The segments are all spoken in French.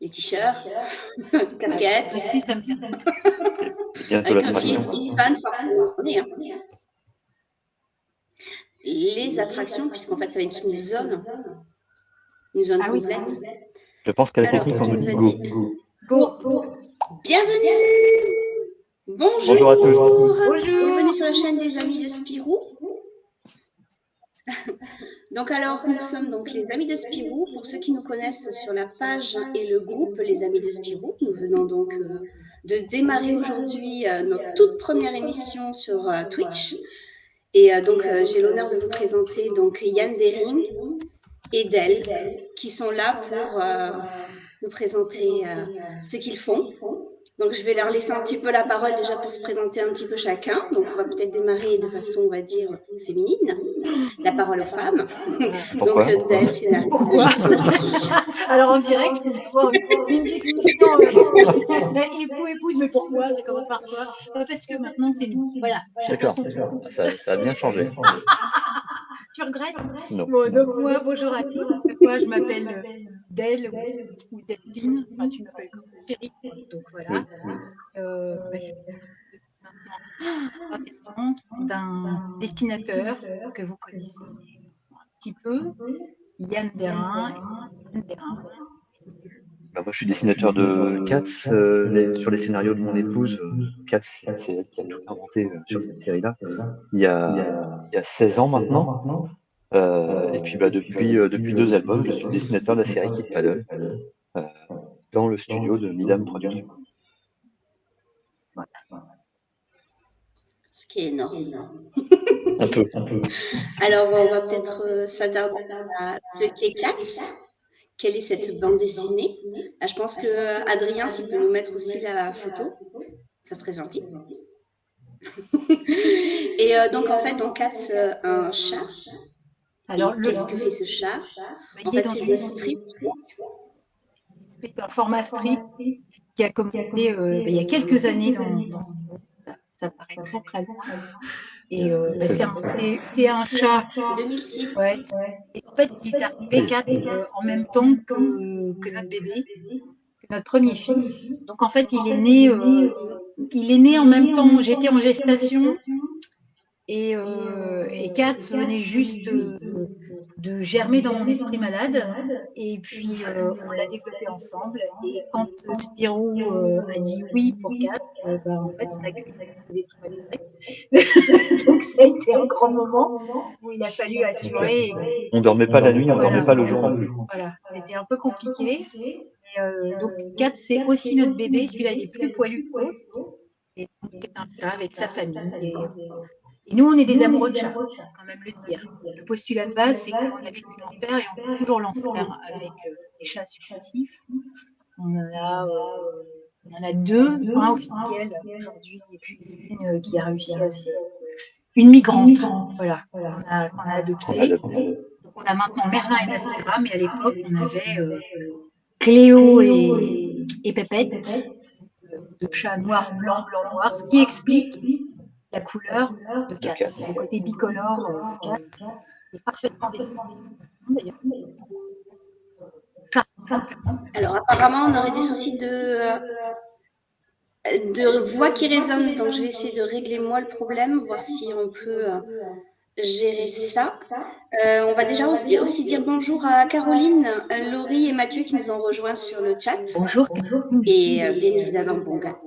les t-shirts, casquettes, Depuis, ça me vient. Bientôt avec un fil l'attraction. qui se fan, forcément, vous comprenez, hein. Les attractions, puisqu'en fait, ça va être une zone Ah oui. complète. Je pense qu'à la Alors, technique, qu'est-ce on qu'il nous nous dit a go. dit? Go. Bienvenue. Bonjour. Bonjour à tous. Bonjour. Bienvenue sur la chaîne des Amis de Spirou. Donc alors, nous sommes donc les Amis de Spirou. Pour ceux qui nous connaissent sur la page et le groupe Les Amis de Spirou, nous venons donc de démarrer aujourd'hui notre toute première émission sur Twitch. Et donc, j'ai l'honneur de vous présenter donc Yann Dering et Del, qui sont là pour nous présenter ce qu'ils font. Donc, je vais leur laisser un petit peu la parole déjà pour se présenter un petit peu chacun. Donc, on va peut-être démarrer de façon, on va dire, féminine. La parole aux femmes. Pourquoi? Donc, Del, c'est la... Pourquoi? Alors, en direct, on peut avoir une discussion époux-épouse, mais pourquoi? Ça commence par quoi? Parce que maintenant, c'est nous. Voilà. D'accord. Ça a bien changé. Tu regrettes? Non. Bon, donc moi, bonjour à tous. Moi, je m'appelle Del ou Delphine. Enfin, tu m'appelles comme Chérie. Donc voilà. Oui. Je suis maintenant d'un dessinateur que vous connaissez un petit peu, Yann Dering. Bah, moi, je suis dessinateur de Cats sur les scénarios de mon épouse. Cats, c'est elle qui a tout inventé sur cette série-là. Il y a 16 ans maintenant. Et puis depuis 2 albums, je suis dessinateur de la série Kid Paddle dans le studio de Midam Productions. Ce qui est énorme. Un peu. Alors, on va peut-être s'attarder à ce qu'est Cats. Quelle est cette bande dessinée? Là, je pense que Adrien, s'il peut nous mettre aussi la photo, ça serait gentil. Et donc, en fait, dans Cats, un chat. Alors, qu'est-ce que fait ce chat? En fait, c'est des strips. C'est un format strip qui a commencé il y a quelques années ça paraît très très loin. Et c'est un chat. 2006. Ouais. Et en fait, il est arrivé 4 en même temps que notre bébé, que notre premier fils. Donc en fait, il est né en même temps. J'étais en gestation et Kat venait juste de germer dans mon esprit malade. Et puis on l'a développé ensemble. Et quand Spirou a dit oui pour Kat, en fait, on a accueilli des prématurés. Donc ça a été un grand moment où il a fallu assurer. On dormait pas la nuit, on dormait pas le jour non plus. Voilà, c'était un peu compliqué. Donc Kat, c'est aussi notre bébé. Celui-là, il est plus poilu que l'autre. Et c'est un chat avec sa famille. Et nous, on est des amoureux de chats, quand même le dire. Le postulat de base, c'est qu'on a vécu l'enfer et on peut toujours l'enfer avec des chats successifs. On en a 2, un officiel aujourd'hui et puis une qui a réussi à se... Une migrante, voilà, qu'on a adoptée. Donc on a maintenant Merlin et Mascara, mais à l'époque, on avait Cléo et Pépette, de chats noir, blanc, blanc, noir, ce qui explique la couleur de Kat. Le côté bicolore de Kat est parfaitement dessiné. Alors, apparemment, on aurait des soucis de voix qui résonnent, donc je vais essayer de régler moi le problème, voir si on peut gérer ça. On va déjà aussi dire bonjour à Caroline, Laurie et Mathieu qui nous ont rejoints sur le chat. Bonjour. Et bien évidemment, Bonga.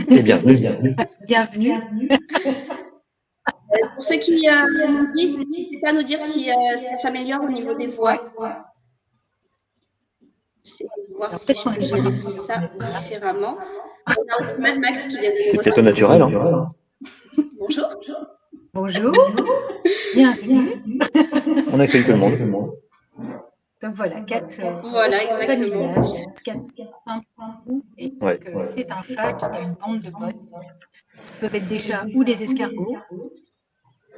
Et bienvenue. Bienvenue. Pour ceux qui nous disent, n'hésitez pas à nous dire si ça s'améliore au niveau des voix. J'essaie de voir si je peux gérer ça différemment. On a aussi Mad Max qui vient de nous C'est rejoindre. peut-être au naturel. Hein. Bonjour. Bonjour. Bienvenue. On accueille tout le monde. Donc voilà, Kat. Voilà, exactement. Kat, et donc, c'est un chat qui a une bande de potes qui peuvent être des chats ou des escargots.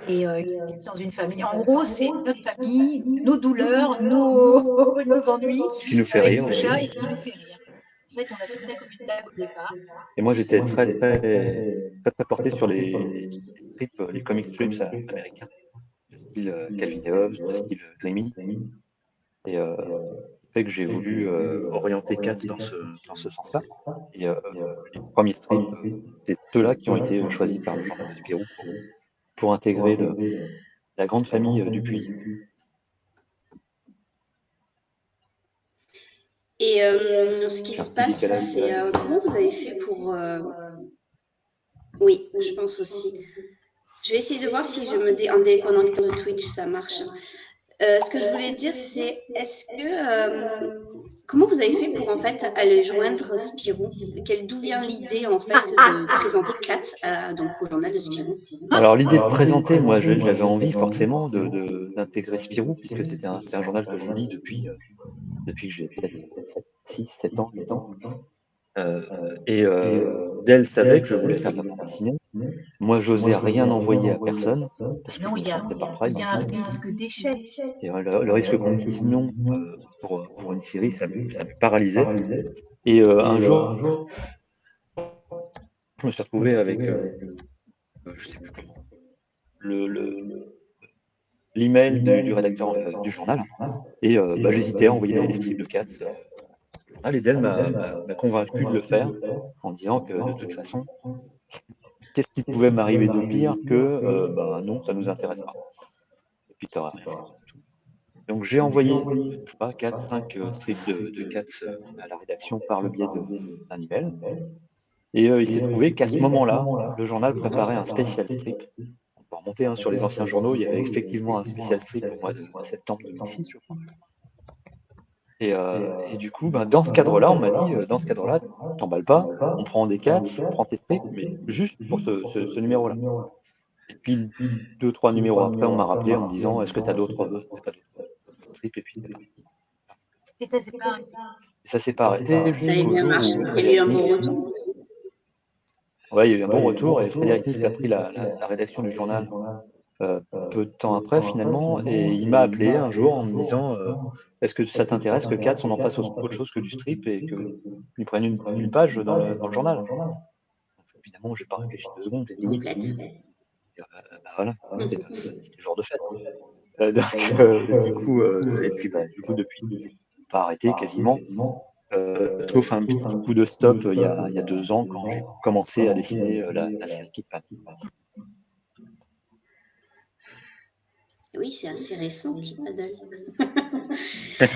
Et qui vivent dans une famille. En gros, c'est notre famille, nos douleurs, nos ennuis. Ce qui nous fait rire. Le chat et ce qui nous fait rire. En fait, on a fait ça comme une blague au départ. Et moi, j'étais très porté sur les strips, les comic strips américains, de style Calvin et Hobbes, de style Dreamy. Et fait que j'ai voulu orienter Katz dans ce sens-là. Et les premiers strips, c'est ceux-là qui ont été choisis par le journal de Spirou pour intégrer la grande famille Dupuis. Et ce qui se passe, c'est comment vous avez fait pour... Oui, je pense aussi. Je vais essayer de voir si je me en déconnectant de Twitch, ça marche. Ce que je voulais dire, c'est est-ce que comment vous avez fait pour en fait aller joindre Spirou? D'où vient l'idée en fait de présenter Katz donc au journal de Spirou? Alors l'idée de présenter, moi j'avais envie forcément d'intégrer Spirou, puisque c'est un journal que je lis depuis que j'ai peut-être 6, 7 ans, 8 ans. Del savait que je voulais faire de la bande dessinée. Moi, j'osais rien envoyer à personne parce que Non, je me sentais pas prêt. il y a un risque d'échec. Et le risque qu'on me dise non pour une série, ça me paralysait. Et un jour, je me suis retrouvé avec, je sais plus comment, l'email du rédacteur du journal. Et j'hésitais à envoyer les strips de Katz. Et Del m'a convaincu de le faire en disant que de toute façon, qu'est-ce qui pouvait m'arriver de pire que non, ça nous intéresse pas. Et puis t'auras rien fait. Donc j'ai envoyé, je sais pas, 4, 5 strips de Katz à la rédaction par le biais d'un email. Et il s'est trouvé qu'à ce moment-là, le journal préparait un spécial strip. On peut remonter sur les anciens journaux, il y avait effectivement un spécial strip au mois de septembre 2006, je crois. Et du coup, dans ce cadre-là, on m'a dit, dans ce cadre-là, t'emballes pas, on prend des Katz, on prend tes strips, mais juste pour ce numéro-là. Et puis, 2-3 numéros après, on m'a rappelé en me disant, est-ce que tu as d'autres strips? Et puis, Et ça, c'est pas ça s'est pas arrêté. Ça a bien marché, il y a eu un bon retour. Ouais, il y a eu un bon retour et Frédéric Nift a pris la rédaction du journal peu de temps après finalement, et il m'a appelé un jour en me disant est-ce que ça t'intéresse que Katz on en fasse autre chose que du strip et qu'il prenne une page dans le journal. Évidemment, j'ai pas réfléchi 2 secondes, j'ai dit oui. Voilà, c'était jour de fête. Du coup, depuis, pas arrêté quasiment. Sauf un petit coup de stop il y a 2 ans quand j'ai commencé à dessiner la série Kid Paddle. Oui, c'est assez récent, Kid Paddle.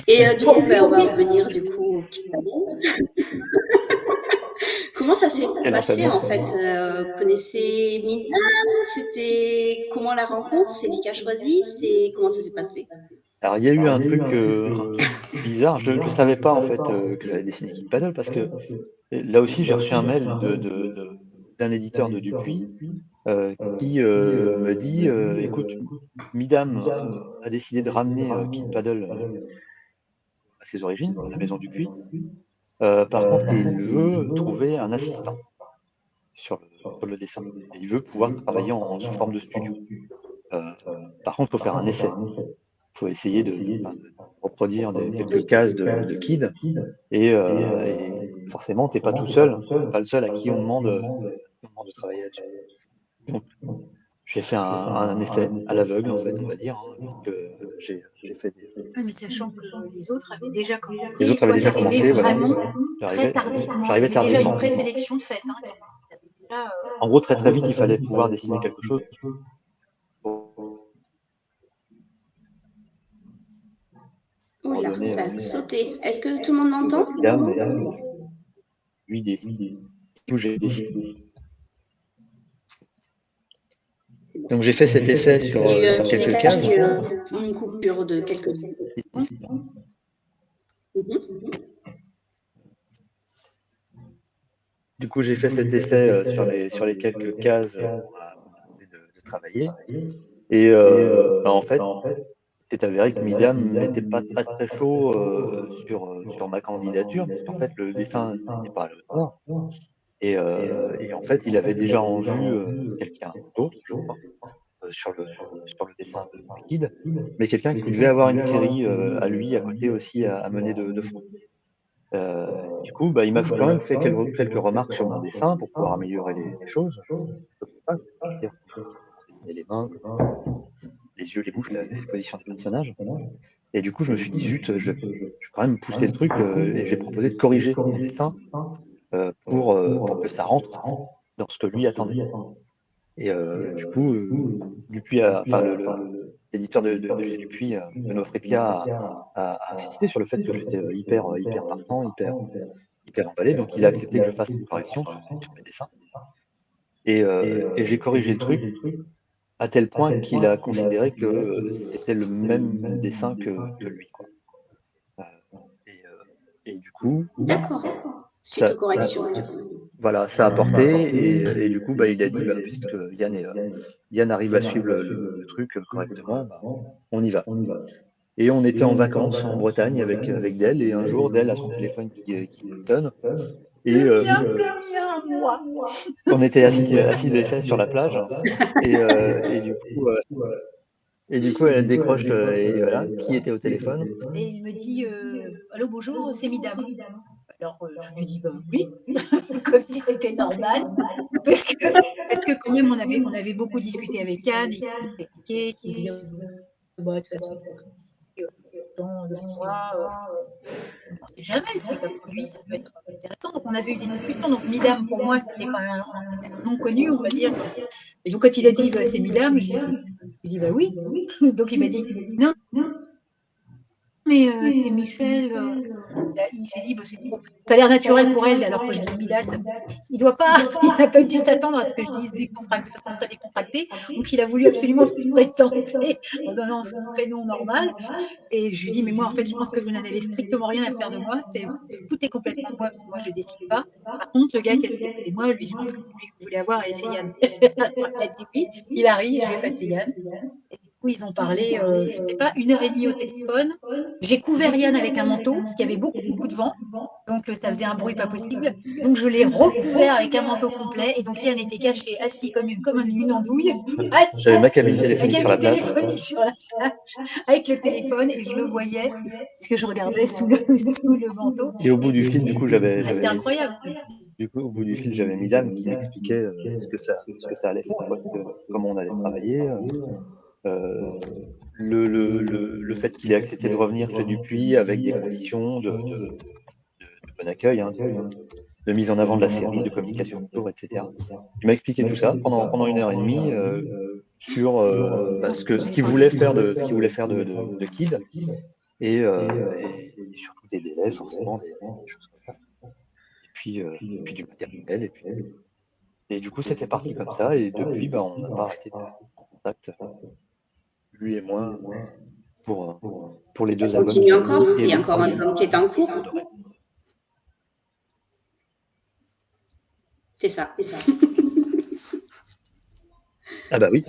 Et du coup, on va revenir du coup au Kid Paddle. Comment ça s'est passé en fait? Vous connaissez Midam? C'était comment la rencontre? C'est lui qui a choisi? Comment ça s'est passé? Alors, il y a eu un truc bizarre. Je ne savais pas en fait que j'allais dessiner Kid Paddle parce que là aussi j'ai reçu un mail d'un éditeur de Dupuis qui me dit écoute, Midam a décidé de ramener Kid Paddle à ses origines, à la maison Dupuis. Par contre, il veut trouver un assistant sur le dessin. Et il veut pouvoir travailler sous forme de studio. Par contre, il faut faire un essai. Il faut essayer de reproduire quelques cases de Kid. Et forcément, tu n'es pas tout seul. Pas le seul à qui on demande de travailler là-dessus. Donc, j'ai fait un essai à l'aveugle, en fait, on va dire. J'ai fait des... Oui, mais sachant que les autres avaient déjà commencé. Les autres avaient déjà commencé, vraiment voilà. très tardivement. J'arrivais Il y avait déjà tardivement. une présélection de fait. En gros, très très vite, il fallait pouvoir dessiner quelque chose. Oula, ça a sauté. Est-ce que tout le monde m'entend? Lui, j'ai dessiné. Donc j'ai fait cet essai sur quelques cases. Il y a eu une coupure de quelques secondes. Du coup, j'ai fait cet essai sur les quelques cases de travailler. Et en fait, c'est avéré que Midam n'était pas très très chaud sur ma candidature, parce qu'en fait, le dessin n'était pas à la hauteur. Et en fait, il avait déjà en vue quelqu'un d'autre, je crois, sur le dessin de Kid, mais quelqu'un qui devait avoir une série à lui à côté aussi à mener de front. Du coup, il m'a quand même fait quelques remarques sur mon dessin pour pouvoir améliorer les choses. Les mains, les yeux, les bouches, les positions des personnages. Et du coup, je me suis dit, zut, je vais quand même pousser le truc et j'ai proposé de corriger les dessins pour que ça rentre dans ce que lui attendait. Et du coup, Dupuis enfin l'éditeur de chez Dupuis, Benoît Frépia, a insisté sur le fait que j'étais hyper partant, hyper emballé. Donc il a accepté que je fasse une correction sur mes dessins. Et j'ai corrigé le truc à tel point qu'il a considéré que c'était le même dessin que lui, quoi. Et du coup, D'accord. Suite aux corrections, du coup. voilà, ça a porté. Et du coup, il a dit, puisque Yann arrive à suivre le truc correctement, on y va. Et on était en vacances en Bretagne avec Del, et un jour, Del a son téléphone qui sonne. Et on était assis sur la plage, et du coup, elle décroche, et voilà, qui était au téléphone. Et il me dit allô, bonjour, c'est Midam. Alors je lui dis oui, comme si c'était normal, parce que quand même on avait beaucoup discuté avec Yann, et qui disait de toute façon dans le mois, on ne sait jamais, ce que tu as produit, ça peut être intéressant. Donc on avait eu des discussions. Donc Midam, pour moi, c'était quand même un nom connu, on va dire. Et donc quand il a dit c'est Midam, je lui ai dit oui. Donc il m'a dit non, mais c'est Michel. Il s'est dit ça a l'air naturel pour elle, alors que je dis Midal, il n'a pas dû s'attendre à ce que je dise de façon très décontractée. Donc il a voulu absolument se présenter en donnant son prénom normal. Et je lui dis mais moi en fait je pense que vous n'avez strictement rien à faire de moi. Tout est complètement de moi parce que moi je ne décide pas. Par contre le gars qui a sélectionné moi, lui je pense que celui que vous voulez avoir, c'est Yann. Il a dit oui, il arrive, je vais passer Yann. Et du coup, ils ont parlé, je ne sais pas, 1h30 au téléphone. J'ai couvert Yann avec un manteau, parce qu'il y avait beaucoup de vent. Donc, ça faisait un bruit pas possible. Donc, je l'ai recouvert avec un manteau complet. Et donc, Yann était caché, assis comme une andouille. J'avais ma cabine téléphonique sur la plage. Avec le téléphone, et je le voyais, parce que je regardais sous le manteau. Et au bout du fil, du coup, C'était incroyable. Du coup, au bout du fil, j'avais Midam qui m'expliquait ce que ça allait faire, quoi, comment on allait travailler. Le fait qu'il ait accepté de revenir chez Dupuis avec des conditions de bon accueil, de mise en avant de la série, de communication autour, etc. Il m'a expliqué tout ça pendant 1h30 sur ce qu'il voulait faire de Kid, et surtout des délais, forcément, des choses comme ça. Et puis du matériel, et du coup c'était parti comme ça, et depuis on n'a pas arrêté d'être en contact, lui et moi, pour les Ça deux albums. continue encore, il y a encore un album qui est en cours. C'est ça. Ah bah oui.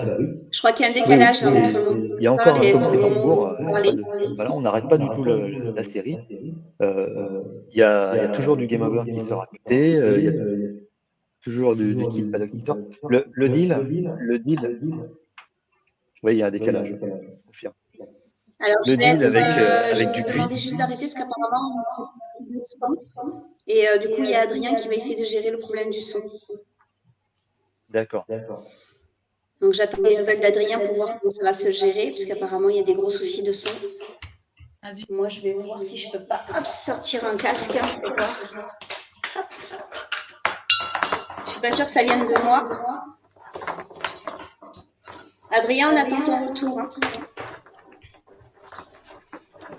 Je crois qu'il y a un décalage entre il y a encore un et tome qui est en cours. parler. Voilà, on n'arrête pas du tout la série. Il y a toujours du Game Over qui sort à côté. Il y a toujours du Kid Paddock qui sort. Le deal, oui, il y a un décalage. Je confirme. Alors, je Le vais deal avec je vais Dupuis. demander juste d'arrêter parce qu'apparemment, on a du son. Et du coup, il y a Adrien qui va essayer de gérer le problème du son. D'accord. Donc, j'attends les nouvelles d'Adrien pour voir comment ça va se gérer, parce qu'apparemment, il y a des gros soucis de son. Moi, je vais voir si je peux pas sortir un casque. Je suis pas sûre que ça vienne de moi. Adrien, on attend ton retour.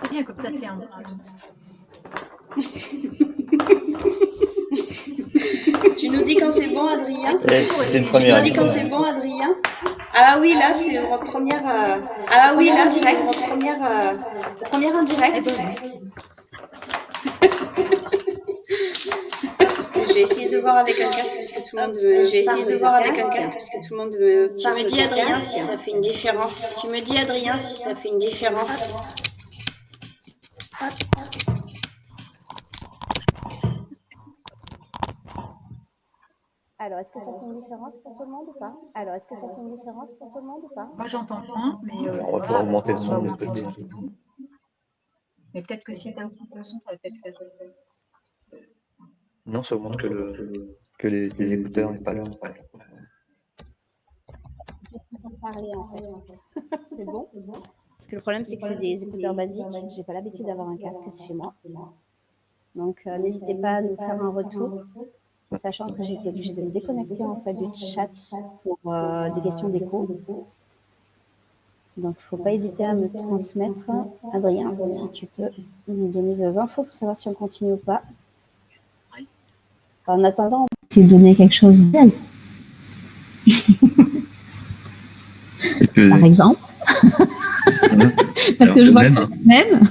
C'est bien, comme ça, c'est un. Tu nous dis quand c'est bon, Adrien? C'est une première. Tu nous dis quand c'est bon, Adrien? Ah oui, là, c'est la première. Ah oui, là, direct, la première en direct. J'ai essayé de voir avec un casque puisque tout le monde J'ai essayé de voir avec un casque puisque tout le monde me. Tu me dis, Adrien, si ça fait une différence. Tu me dis, Adrien, si ça fait une différence. Alors, est-ce que ça fait une différence pour tout le monde ou pas? Moi, j'entends moins, mais On va pouvoir augmenter le son de l'autre côté. Mais peut-être que si tu as un petit peu le son, ça va peut-être faire. Non, ça augmente que les écouteurs et pas le. Parler en fait. C'est bon. Parce que le problème, c'est que c'est des écouteurs basiques. J'ai pas l'habitude d'avoir un casque chez moi. Donc, n'hésitez pas à nous faire un retour, sachant que j'étais obligée de me déconnecter en fait du chat pour des questions d'écho. Donc, il ne faut pas hésiter à me transmettre. Adrien, si tu peux nous donner des infos pour savoir si on continue ou pas. En attendant, on va essayer de donner quelque chose de bien. Par exemple. Parce que je vois le même.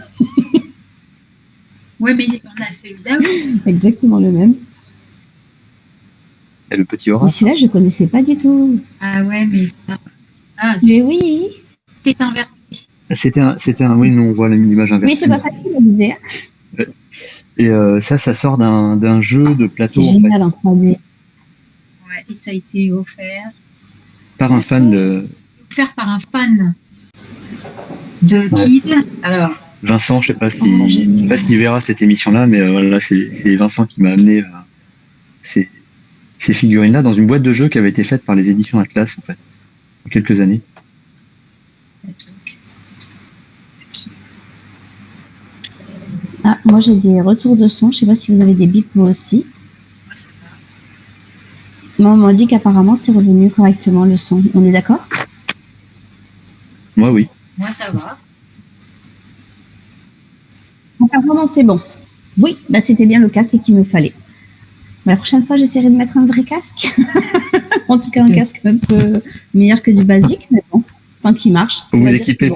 Oui, mais on a celui-là, oui. Exactement le même. Et le petit aura. Mais celui-là, je ne connaissais pas du tout. Ah ouais, mais... Mais oui. C'est inversé. C'était un, oui, nous on voit l'image inversée. Oui, c'est pas facile à dire. Et ça sort d'un jeu de plateau. C'est génial en 3D. Ouais, et ça a été offert. Par un fan de. Offert par un fan de Kid. Alors. Vincent, je sais pas s'il verra cette émission-là, mais voilà, c'est Vincent qui m'a amené ces figurines-là dans une boîte de jeux qui avait été faite par les éditions Atlas, en fait, il y a quelques années. Ah, moi j'ai des retours de son, je sais pas si vous avez des bips vous aussi. Moi, on m'a dit qu'apparemment c'est revenu correctement le son. On est d'accord? Moi, oui. Moi, ça va. Apparemment, c'est bon. Oui, bah, c'était bien le casque qu'il me fallait. Mais la prochaine fois, j'essaierai de mettre un vrai casque. En tout cas, un casque un peu meilleur que du basique, mais bon, tant qu'il marche. Faut vous équiper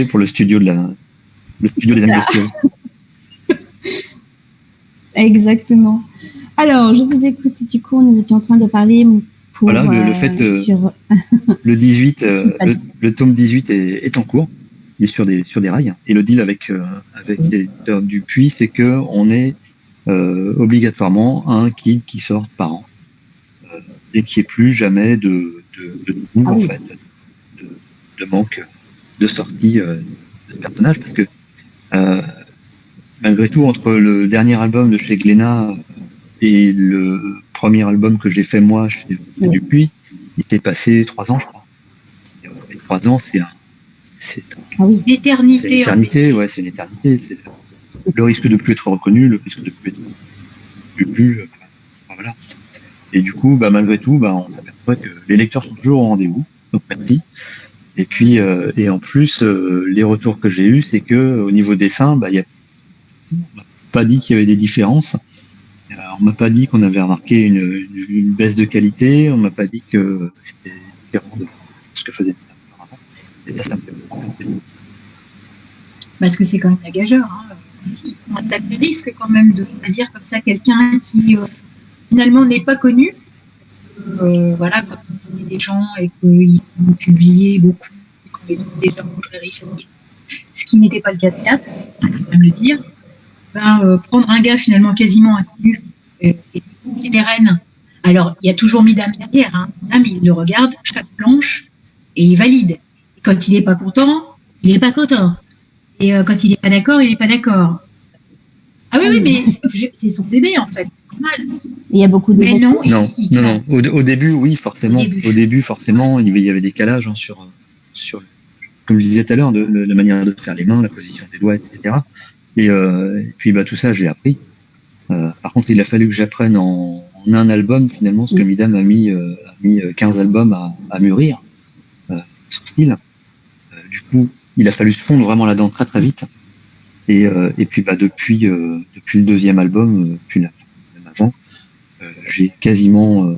pour le studio des amis de Spirou. Exactement. Alors, je vous écoute. Du coup, nous étions en train de parler pour voilà, le fait sur le 18, le tome 18 est en cours. Il est sur des rails. Et le deal avec l'éditeur Dupuis, c'est que on est obligatoirement un kit qui sort par an et qui est plus jamais de en fait, de manque de sortie de personnages, parce que malgré tout, entre le dernier album de chez Glénat et le premier album que j'ai fait moi chez Dupuis, il s'est passé 3 ans, je crois. Et 3 ans, c'est une éternité. C'est une éternité, ouais, c'est une éternité. C'est le risque de plus être reconnu, le risque de plus être vu. Voilà. Et du coup, malgré tout, on s'aperçoit que les lecteurs sont toujours au rendez-vous. Donc merci. Et puis, et en plus, les retours que j'ai eus, c'est que au niveau dessin, on m'a pas dit qu'il y avait des différences. On m'a pas dit qu'on avait remarqué une baisse de qualité. On m'a pas dit que c'était différent de ce que faisait auparavant. Et ça me fait beaucoup plaisir. Parce que c'est quand même la gageure. On attaque le risque quand même de choisir comme ça quelqu'un qui finalement n'est pas connu. Parce que, voilà, quand on est des gens et qu'ils sont publiés beaucoup, qu'on les trouve déjà très riches, ce qui n'était pas le cas de 4, on va même le dire, prendre un gars finalement quasiment inconnu et les rênes. Alors, il y a toujours Midam derrière. Midam, il le regarde chaque planche et il valide. Et quand il n'est pas content, il n'est pas content. Et quand il n'est pas d'accord, il n'est pas d'accord. Ah oui, mais c'est son bébé, en fait. C'est normal. Il y a beaucoup de... Mais non. Au début, oui, forcément. Au début, forcément, il y avait des calages sur, comme je disais tout à l'heure, de la manière de faire les mains, la position des doigts, etc. Et puis, tout ça, j'ai appris. Par contre, il a fallu que j'apprenne en un album, finalement, ce que Midam a mis 15 albums à mûrir, son style. Du coup, il a fallu se fondre vraiment là-dedans très très vite. Et puis depuis le deuxième album, puis même avant, j'ai quasiment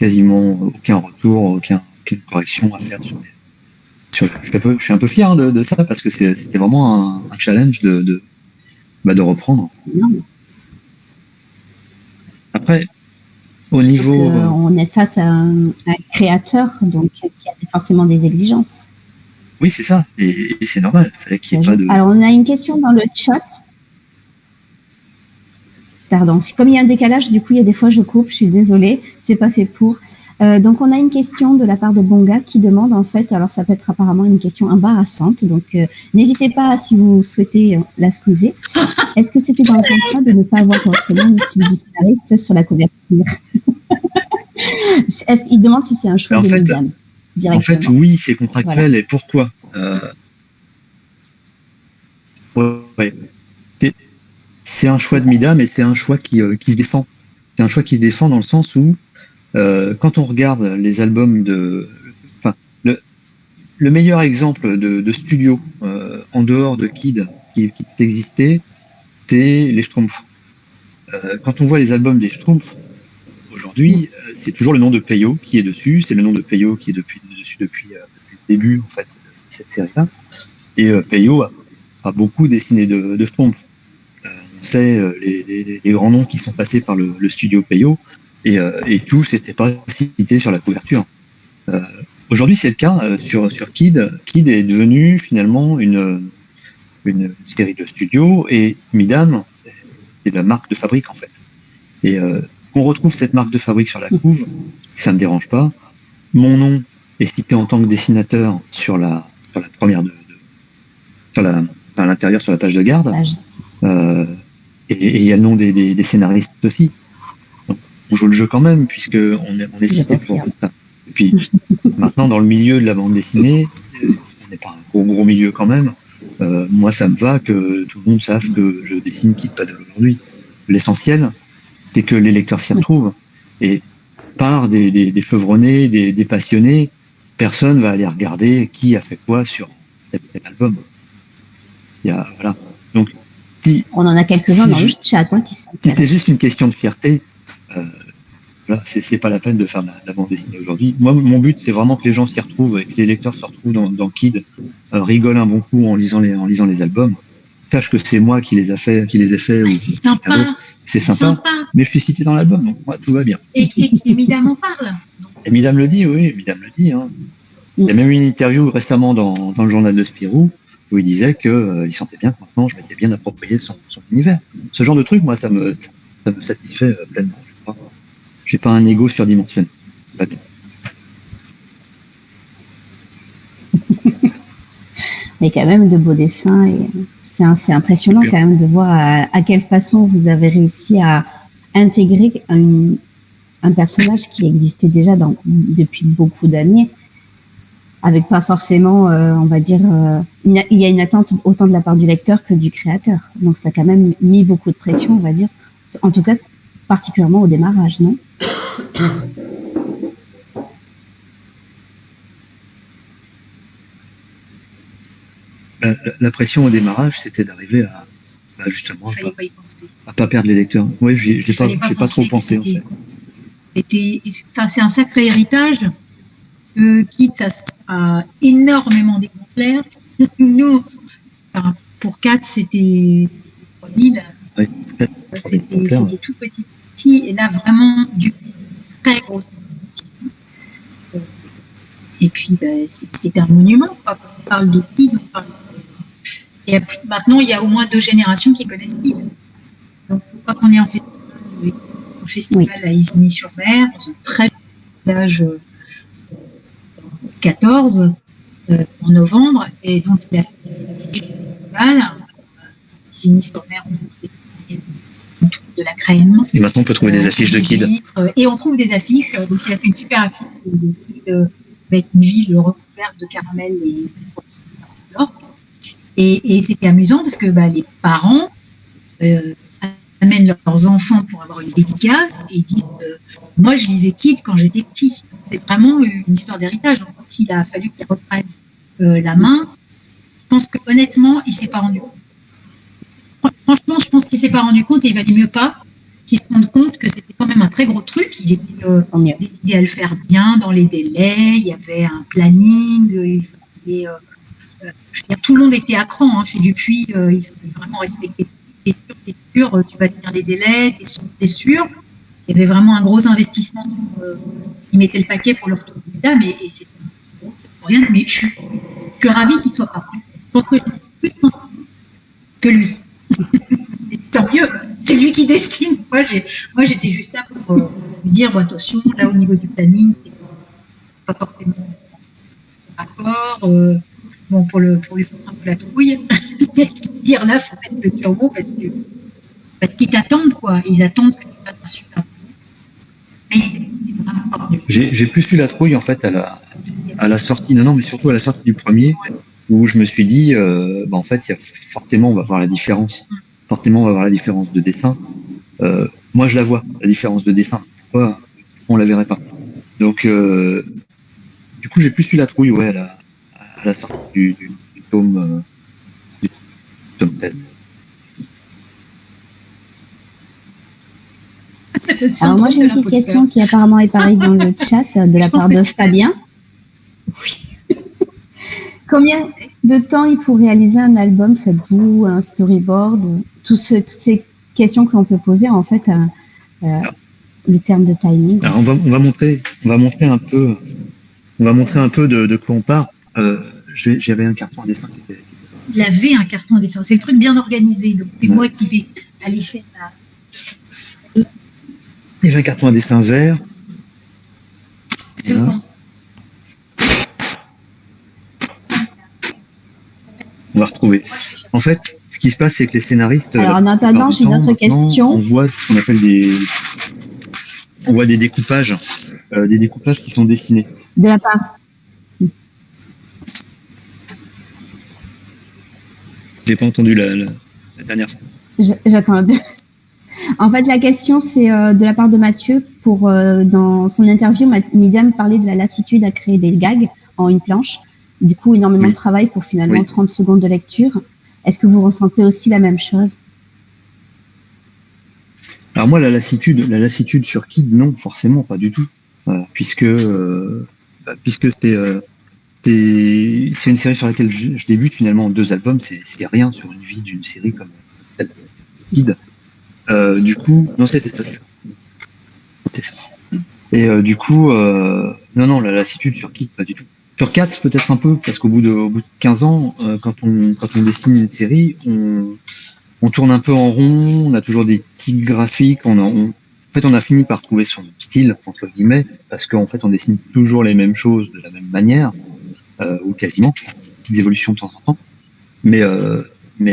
aucun retour, aucune correction à faire sur je suis un peu fier de ça, parce que c'était vraiment un challenge de reprendre. Après, au niveau... on est face à un créateur, donc qui a forcément des exigences. Oui, c'est ça, et c'est normal. Il fallait qu'il y ait pas de... Alors, on a une question dans le chat. Pardon, comme il y a un décalage, du coup, il y a des fois je coupe, je suis désolée, c'est pas fait pour. Donc, on a une question de la part de Bonga qui demande, en fait, alors ça peut être apparemment une question embarrassante, donc n'hésitez pas, si vous souhaitez la squeezer. Est-ce que c'était dans le contrat de ne pas avoir votre nom ou celui du scénariste sur la couverture? Il demande si c'est un choix de Midam. En fait, oui, c'est contractuel. Et pourquoi? Ouais. C'est un choix de Mida, mais c'est un choix qui se défend. C'est un choix qui se défend dans le sens où, quand on regarde les albums le meilleur exemple de studio en dehors de Kid qui existait, c'est les Schtroumpfs. Quand on voit les albums des Schtroumpfs, aujourd'hui, c'est toujours le nom de Peyo qui est dessus, c'est le nom de Peyo qui est dessus depuis le début en fait de cette série-là. Et Peyo a beaucoup dessiné de Schtroumpfs. On sait les grands noms qui sont passés par le studio Peyo, et tous n'étaient pas cités sur la couverture. Aujourd'hui, c'est le cas sur Kid. Kid est devenu finalement une série de studios, et Midam, c'est la marque de fabrique en fait. Et qu'on retrouve cette marque de fabrique sur la couve, ça ne me dérange pas. Mon nom est cité en tant que dessinateur sur la première à l'intérieur sur la page de garde. Et il y a le nom des scénaristes aussi. Donc, on joue le jeu quand même, puisqu'on est cité pour tout ça. Et puis, maintenant, dans le milieu de la bande dessinée, on n'est pas un gros milieu quand même. Moi, ça me va que tout le monde sache que je dessine Kid Paddle aujourd'hui. L'essentiel, c'est que les lecteurs s'y retrouvent. Et par des chevronnés, des passionnés, personne va aller regarder qui a fait quoi sur tel album. Voilà. Donc, on en a quelques-uns dans le chat qui s'intéressent. C'était juste une question de fierté. Voilà, c'est pas la peine de faire la bande dessinée aujourd'hui. Moi, mon but, c'est vraiment que les gens s'y retrouvent et que les lecteurs se retrouvent dans Kid, rigolent un bon coup en lisant les albums. Sache que c'est moi qui les ai fait. C'est sympa. C'est sympa. Mais je suis cité dans l'album, donc moi, tout va bien. Et Midam en parle. Et Midam le dit, oui, Midam le dit. Hein. Il y a même une interview récemment dans le journal de Spirou où il disait qu'il sentait bien que maintenant je m'étais bien approprié son univers. Ce genre de truc, moi, ça me satisfait pleinement. J'ai pas un ego surdimensionné. Pas bien. Mais quand même de beaux dessins, et c'est impressionnant quand même de voir à quelle façon vous avez réussi à intégrer un personnage qui existait déjà depuis beaucoup d'années, avec pas forcément, on va dire, il y a une attente autant de la part du lecteur que du créateur. Donc ça a quand même mis beaucoup de pression, on va dire, en tout cas particulièrement au démarrage, non? La pression au démarrage, c'était d'arriver à justement à pas perdre les lecteurs. Oui, j'ai pas trop pensé en fait. C'est un sacré héritage. Kid, ça a énormément d'exemplaires. Nous, pour 4, c'était 3000. Oui, c'était tout petit. Et là, vraiment, du très gros. Et puis, c'est un monument. Quand on parle de Kid, et maintenant, il y a au moins 2 générations qui connaissent Kid. Donc, quand on est en festival, à Isigny-sur-Mer, dans un très village 14 en novembre, et donc il a fait le festival Isigny-sur-Mer, on trouve de la crème. Et maintenant on peut trouver des affiches de Kid. Et on trouve des affiches, donc il a fait une super affiche de Kid avec une ville recouverte de caramel et d'orque. Et c'était amusant parce que les parents amènent leurs enfants pour avoir une dédicace et ils disent moi je lisais Kid quand j'étais petit. Donc, c'est vraiment une histoire d'héritage. Donc quand il a fallu qu'il reprenne la main, je pense que honnêtement il s'est pas rendu compte. Franchement, je pense qu'il s'est pas rendu compte et il valait mieux pas qu'il se rende compte que c'était quand même un très gros truc. Il était décidé à le faire bien dans les délais, il y avait un planning, tout le monde était à cran chez Dupuis, il fallait vraiment respecter. T'es sûr, tu vas tenir les délais, t'es sûr. Il y avait vraiment un gros investissement qui mettait le paquet pour le retour du dame, et c'était rien. Mais je suis ravie qu'il soit pas. Je pense que je suis plus contente que lui. Et tant mieux, c'est lui qui destine. Moi, j'étais juste là pour lui dire attention, là au niveau du planning, c'est pas forcément d'accord. Pour lui faire un peu la trouille, dire là, il faut mettre le turbo parce qu'ils t'attendent, quoi. Ils attendent que tu fasses un super. Mais c'est vraiment pas. J'ai plus eu la trouille en fait à la sortie, non, mais surtout à la sortie du premier, où je me suis dit, en fait, forcément, on va voir la différence. Forcément, on va voir la différence de dessin. Moi, je la vois, la différence de dessin. Pourquoi on la verrait pas? Donc, du coup, j'ai plus eu la trouille, ouais, à la sortie du tome 16. Alors moi j'ai une petite question qui apparemment est pareille dans le chat de la part de Fabien. Oui. Combien de temps il faut réaliser un album? Faites-vous un storyboard? Toutes ces questions que l'on peut poser en fait le terme de timing. Alors on va montrer un peu de quoi on parle. J'avais un carton à dessin. Il avait un carton à dessin. C'est le truc bien organisé. Donc c'est moi qui vais aller faire la... J'ai un carton à dessin vert. Voilà. On va retrouver. En fait, ce qui se passe, c'est que les scénaristes. Alors en attendant, j'ai une autre question. On voit ce qu'on appelle des découpages qui sont dessinés. De la part. J'ai pas entendu la dernière fois. J'attends. En fait, la question, c'est de la part de Mathieu. Dans son interview, Midiam parlait de la lassitude à créer des gags en une planche. Du coup, énormément de travail pour finalement 30 secondes de lecture. Est-ce que vous ressentez aussi la même chose? Alors moi, la lassitude sur Kid, non, forcément, pas du tout. Puisque c'est une série sur laquelle je débute finalement en 2 albums, c'est rien sur une vie d'une série comme Kid. Du coup, non, c'était ça. Et du coup, non, la lassitude sur Kid, pas du tout. Sur Cats, peut-être un peu, parce qu'au bout de 15 ans, quand on dessine une série, on tourne un peu en rond, on a toujours des tics graphiques, en fait, on a fini par trouver son style, entre guillemets, parce qu'en fait, on dessine toujours les mêmes choses de la même manière, ou quasiment, petites évolutions de temps en temps. Mais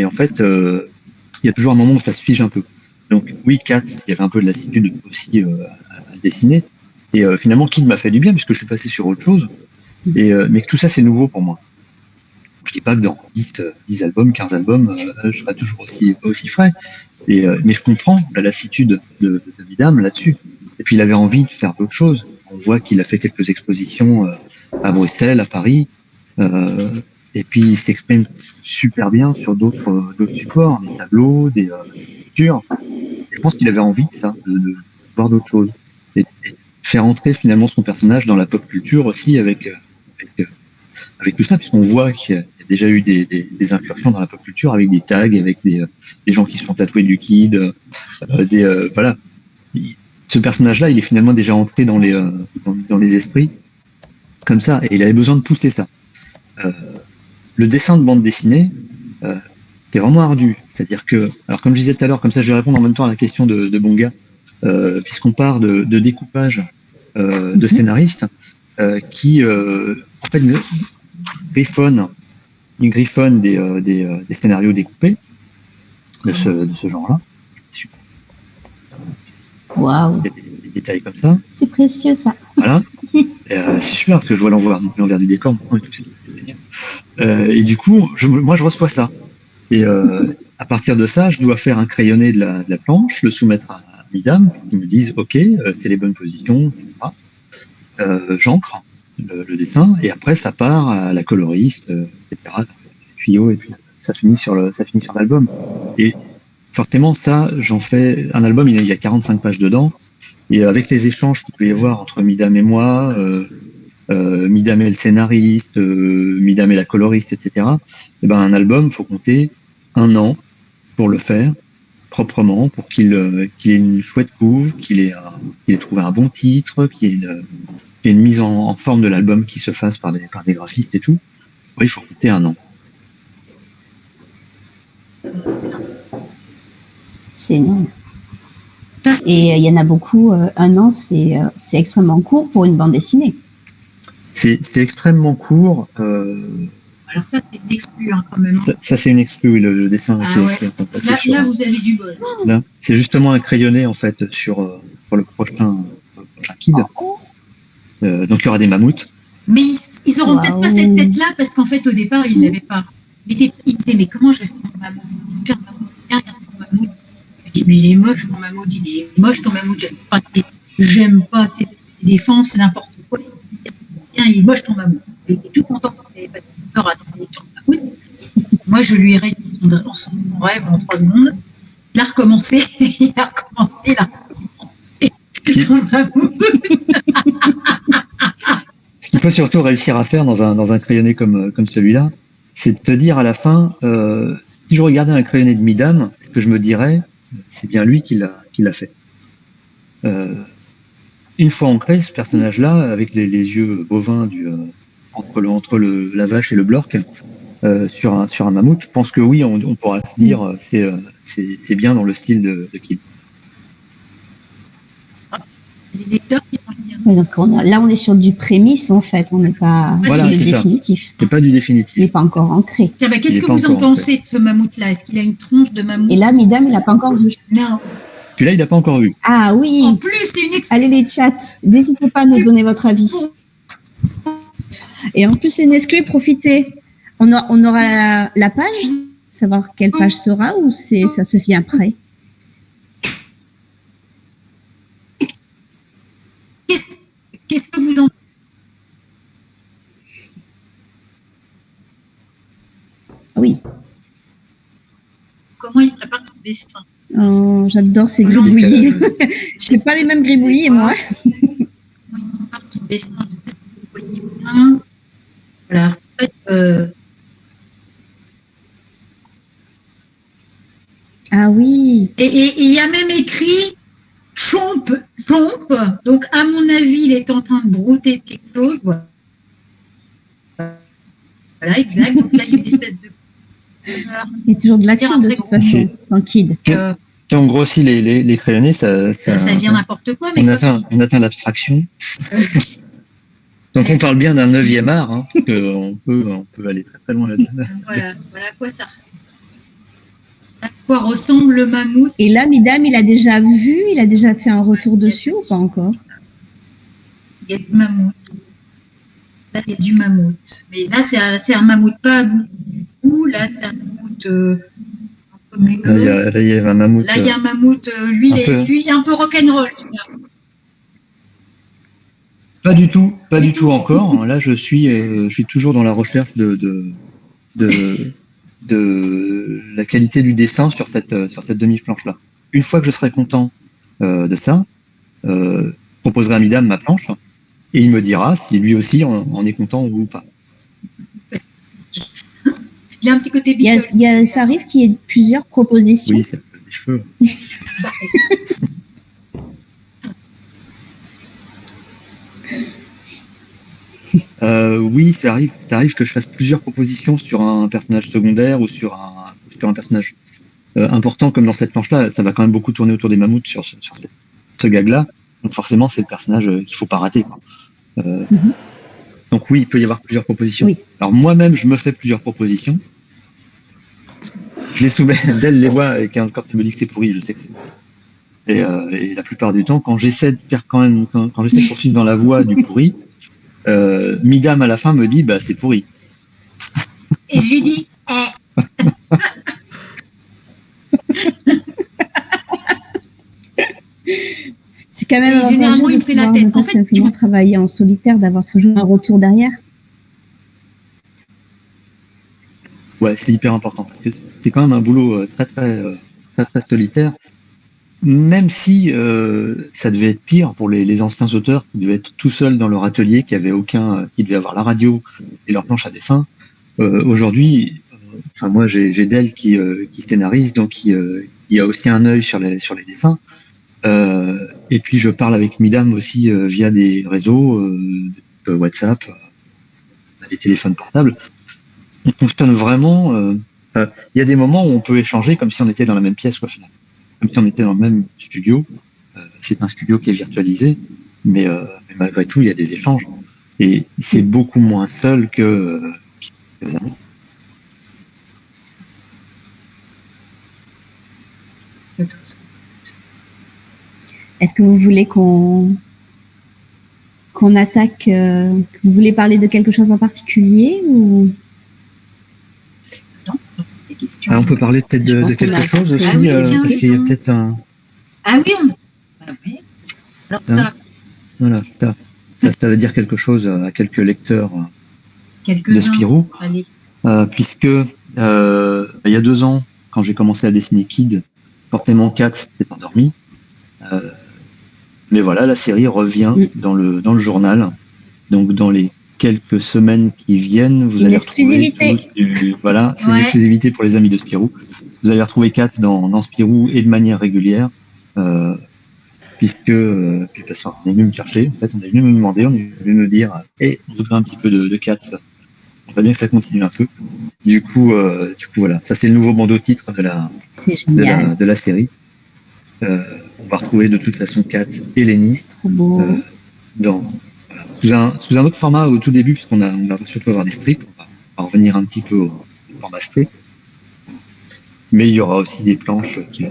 en fait, il y a toujours un moment où ça se fige un peu. Donc oui, Cats, il y avait un peu de lassitude aussi à se dessiner. Et finalement, Kid m'a fait du bien, puisque je suis passé sur autre chose. Mais que tout ça, c'est nouveau pour moi. Je dis pas que dans 10 albums, 15 albums, je serai toujours aussi frais. Mais je comprends la lassitude de Midam là-dessus. Et puis il avait envie de faire d'autres choses. On voit qu'il a fait quelques expositions à Bruxelles, à Paris. Et puis il s'exprime super bien sur d'autres supports, des tableaux, des sculptures. Je pense qu'il avait envie de ça, de voir d'autres choses. Et faire entrer finalement son personnage dans la pop culture aussi avec tout ça, puisqu'on voit qu'il y a déjà eu des incursions dans la pop culture avec des tags, avec des gens qui se font tatouer du Kid, voilà. Ce personnage-là, il est finalement déjà entré dans les esprits comme ça, et il avait besoin de pousser ça. Le dessin de bande dessinée, c'est vraiment ardu. C'est-à-dire que, alors comme je disais tout à l'heure, comme ça je vais répondre en même temps à la question de Bonga, puisqu'on part de découpage de scénaristes qui en fait griffonnent des scénarios découpés de ce genre-là. Waouh. Des détails comme ça. C'est précieux ça. Voilà. C'est super parce que je vois l'envers du décor maintenant et tout. C'est génial. Et du coup, moi je reçois ça. Et à partir de ça, je dois faire un crayonné de la planche, le soumettre à Midam, qui me disent OK, c'est les bonnes positions, etc. J'encre le dessin et après ça part à la coloriste, etc. Tuyau et puis ça finit sur l'album. Et forcément ça, j'en fais un album, il y a 45 pages dedans et avec les échanges qu'il peut y avoir entre Midam et moi, Midam et le scénariste, Midam et la coloriste, etc. Et ben un album, faut compter 1 an pour le faire proprement, pour qu'il ait une chouette couve, qu'il ait trouvé un bon titre, qu'il y ait une mise en forme de l'album qui se fasse par des graphistes et tout. Oui, il faut compter 1 an. C'est énorme. Et il y en a beaucoup, 1 an, c'est extrêmement court pour une bande dessinée. C'est extrêmement court. Alors ça, c'est une exclue quand même. Ça c'est une exclue, le dessin. Là, vous avez du bol. Là, c'est justement un crayonné en fait pour le prochain Kid. Donc il y aura des mammouths. Mais ils auront peut-être pas cette Waouh. tête-là parce qu'en fait, au départ, ils l'avaient pas. Ils me disaient, mais comment je vais faire un mammouth? Je vais faire un mammouth. Viens, regarde ton mammouth. Je dis, mais il est moche ton mammouth. Il est moche ton mammouth. J'aime pas. C'est des défenses, c'est n'importe quoi. Viens, il est moche ton mammouth. Il est tout content parce qu'il n'avait pas de peur à tomber sur le mammouth. Moi, je lui ai réduit son rêve en 3 secondes. Il a recommencé. Il a recommencé là. Son mammouth. Ce qu'il faut surtout réussir à faire dans un crayonné comme celui-là, c'est de te dire à la fin, si je regardais un crayonné de Midam, ce que je me dirais, c'est bien lui qui l'a fait. Une fois ancré, ce personnage-là, avec les yeux bovins entre la vache et le blork, sur un mammouth, je pense que oui, on pourra se dire, c'est bien dans le style de Kid. Les lecteurs qui vont lire. Ouais, donc là, on est sur du prémisse, en fait. On n'est pas Voilà, sur le c'est ça. définitif. C'est pas du Il n'est définitif. pas encore ancré. Tiens, bah, Il qu'est-ce est que pas vous en encore pensez de ce mammouth-là? Est-ce qu'il a une tronche de mammouth? Et là, Midam, il n'a pas encore vu. Non. Celui-là, il n'a pas encore vu. Ah oui. En plus, c'est une Allez les chats, n'hésitez pas à nous donner votre avis. Et en plus, c'est une exclue, profitez. On aura la page, savoir quelle page sera ou ça se vient après. Qu'est-ce que vous en pensez? Oui. Comment il prépare son destin? Oh, j'adore ces gribouillis. Je n'ai pas les mêmes gribouillis, moi. Comment il prépare son destin? Vous voyez bien. Voilà. En fait, Ah oui. et il y a même écrit chomp. Donc, à mon avis, il est en train de brouter quelque chose. Voilà, exact. Donc là, il y a une espèce de. Il y a toujours de l'action de toute façon, dans Kid. Si on grossit les crayonnés, ça devient n'importe quoi. Mais on atteint l'abstraction. Donc on parle bien d'un 9e art, hein, parce qu'on peut aller très très loin là-dedans. Voilà à quoi ça ressemble. À quoi ressemble le mammouth? Et là, Midam, il a déjà fait un retour dessus ou pas encore? Il y a du mammouth. Là, il y a du mammouth. Mais là, c'est un mammouth pas à bout du tout. Là, c'est un mammouth un peu muleux. Là, il y a un mammouth. Là, il y a un mammouth, lui, il est un peu rock'n'roll, celui-là. Pas du tout encore. Là, je suis toujours dans la recherche de la qualité du dessin sur cette demi-planche-là. Une fois que je serai content de ça, je proposerai à Midam ma planche et il me dira si lui aussi en est content ou pas. Il y a un petit côté Beatles. Ça arrive qu'il y ait plusieurs propositions. Oui, ça peut être des cheveux. Oui, ça arrive que je fasse plusieurs propositions sur un personnage secondaire ou sur un personnage important comme dans cette planche-là. Ça va quand même beaucoup tourner autour des mammouths sur ce gag-là. Donc forcément, c'est le personnage qu'il faut pas rater, quoi. Donc oui, il peut y avoir plusieurs propositions. Oui. Alors moi-même, je me fais plusieurs propositions. Je les soumets, d'elle les voit, et quand tu me dis que c'est pourri, je sais que c'est pourri. Et la plupart du temps, quand j'essaie de faire quand j'essaie de poursuivre dans la voie du pourri, Midam à la fin me dit c'est pourri. Et je lui dis C'est quand même généralement, avantageux il de fait la pouvoir tête. ne pas En fait, simplement travailler en solitaire, d'avoir toujours un retour derrière. Ouais, c'est hyper important parce que c'est quand même un boulot très solitaire. Même si ça devait être pire pour les anciens auteurs qui devaient être tout seuls dans leur atelier, qui devaient avoir la radio et leur planche à dessin. Aujourd'hui, moi j'ai Del qui scénarise, donc il y a aussi un œil sur les dessins. Et puis je parle avec Midam aussi via des réseaux, WhatsApp, des téléphones portables. On fonctionne vraiment. Il y a des moments où on peut échanger comme si on était dans la même pièce, quoi, finalement. Comme si on était dans le même studio. C'est un studio qui est virtualisé, mais malgré tout, il y a des échanges. Et c'est beaucoup moins seul que quelques années. Est-ce que vous voulez qu'on qu'on attaque. Vous voulez parler de quelque chose en particulier ou... Non, des questions. On peut parler peut-être Je pense de qu'on quelque a chose aussi, Ah oui, tiens, parce oui. qu'il y a peut-être un... Ah oui, oui. Alors ça, Voilà, ça veut dire quelque chose à quelques lecteurs de quelques-uns. Spirou, Allez. puisque il y a 2 ans, quand j'ai commencé à dessiner Kid, forcément Kat s'est endormi. Mais voilà, la série revient dans le journal. Donc dans les quelques semaines qui viennent, vous Une allez retrouver exclusivité. voilà, c'est une Ouais. exclusivité pour les amis de Spirou. Vous allez retrouver Kat dans Spirou et de manière régulière, puisque puis parce qu'on est venu me chercher, en fait, on est venu me demander, on est venu me dire, on voudrait un petit peu de Kat. On va bien que ça continue un peu. Du coup, voilà, ça c'est le nouveau bandeau titre C'est génial. de la série. On va retrouver de toute façon Kat et Lenny C'est trop beau. sous un autre format au tout début, puisqu'on va surtout avoir des strips. On va revenir un petit peu au format strip. Mais il y aura aussi des planches qui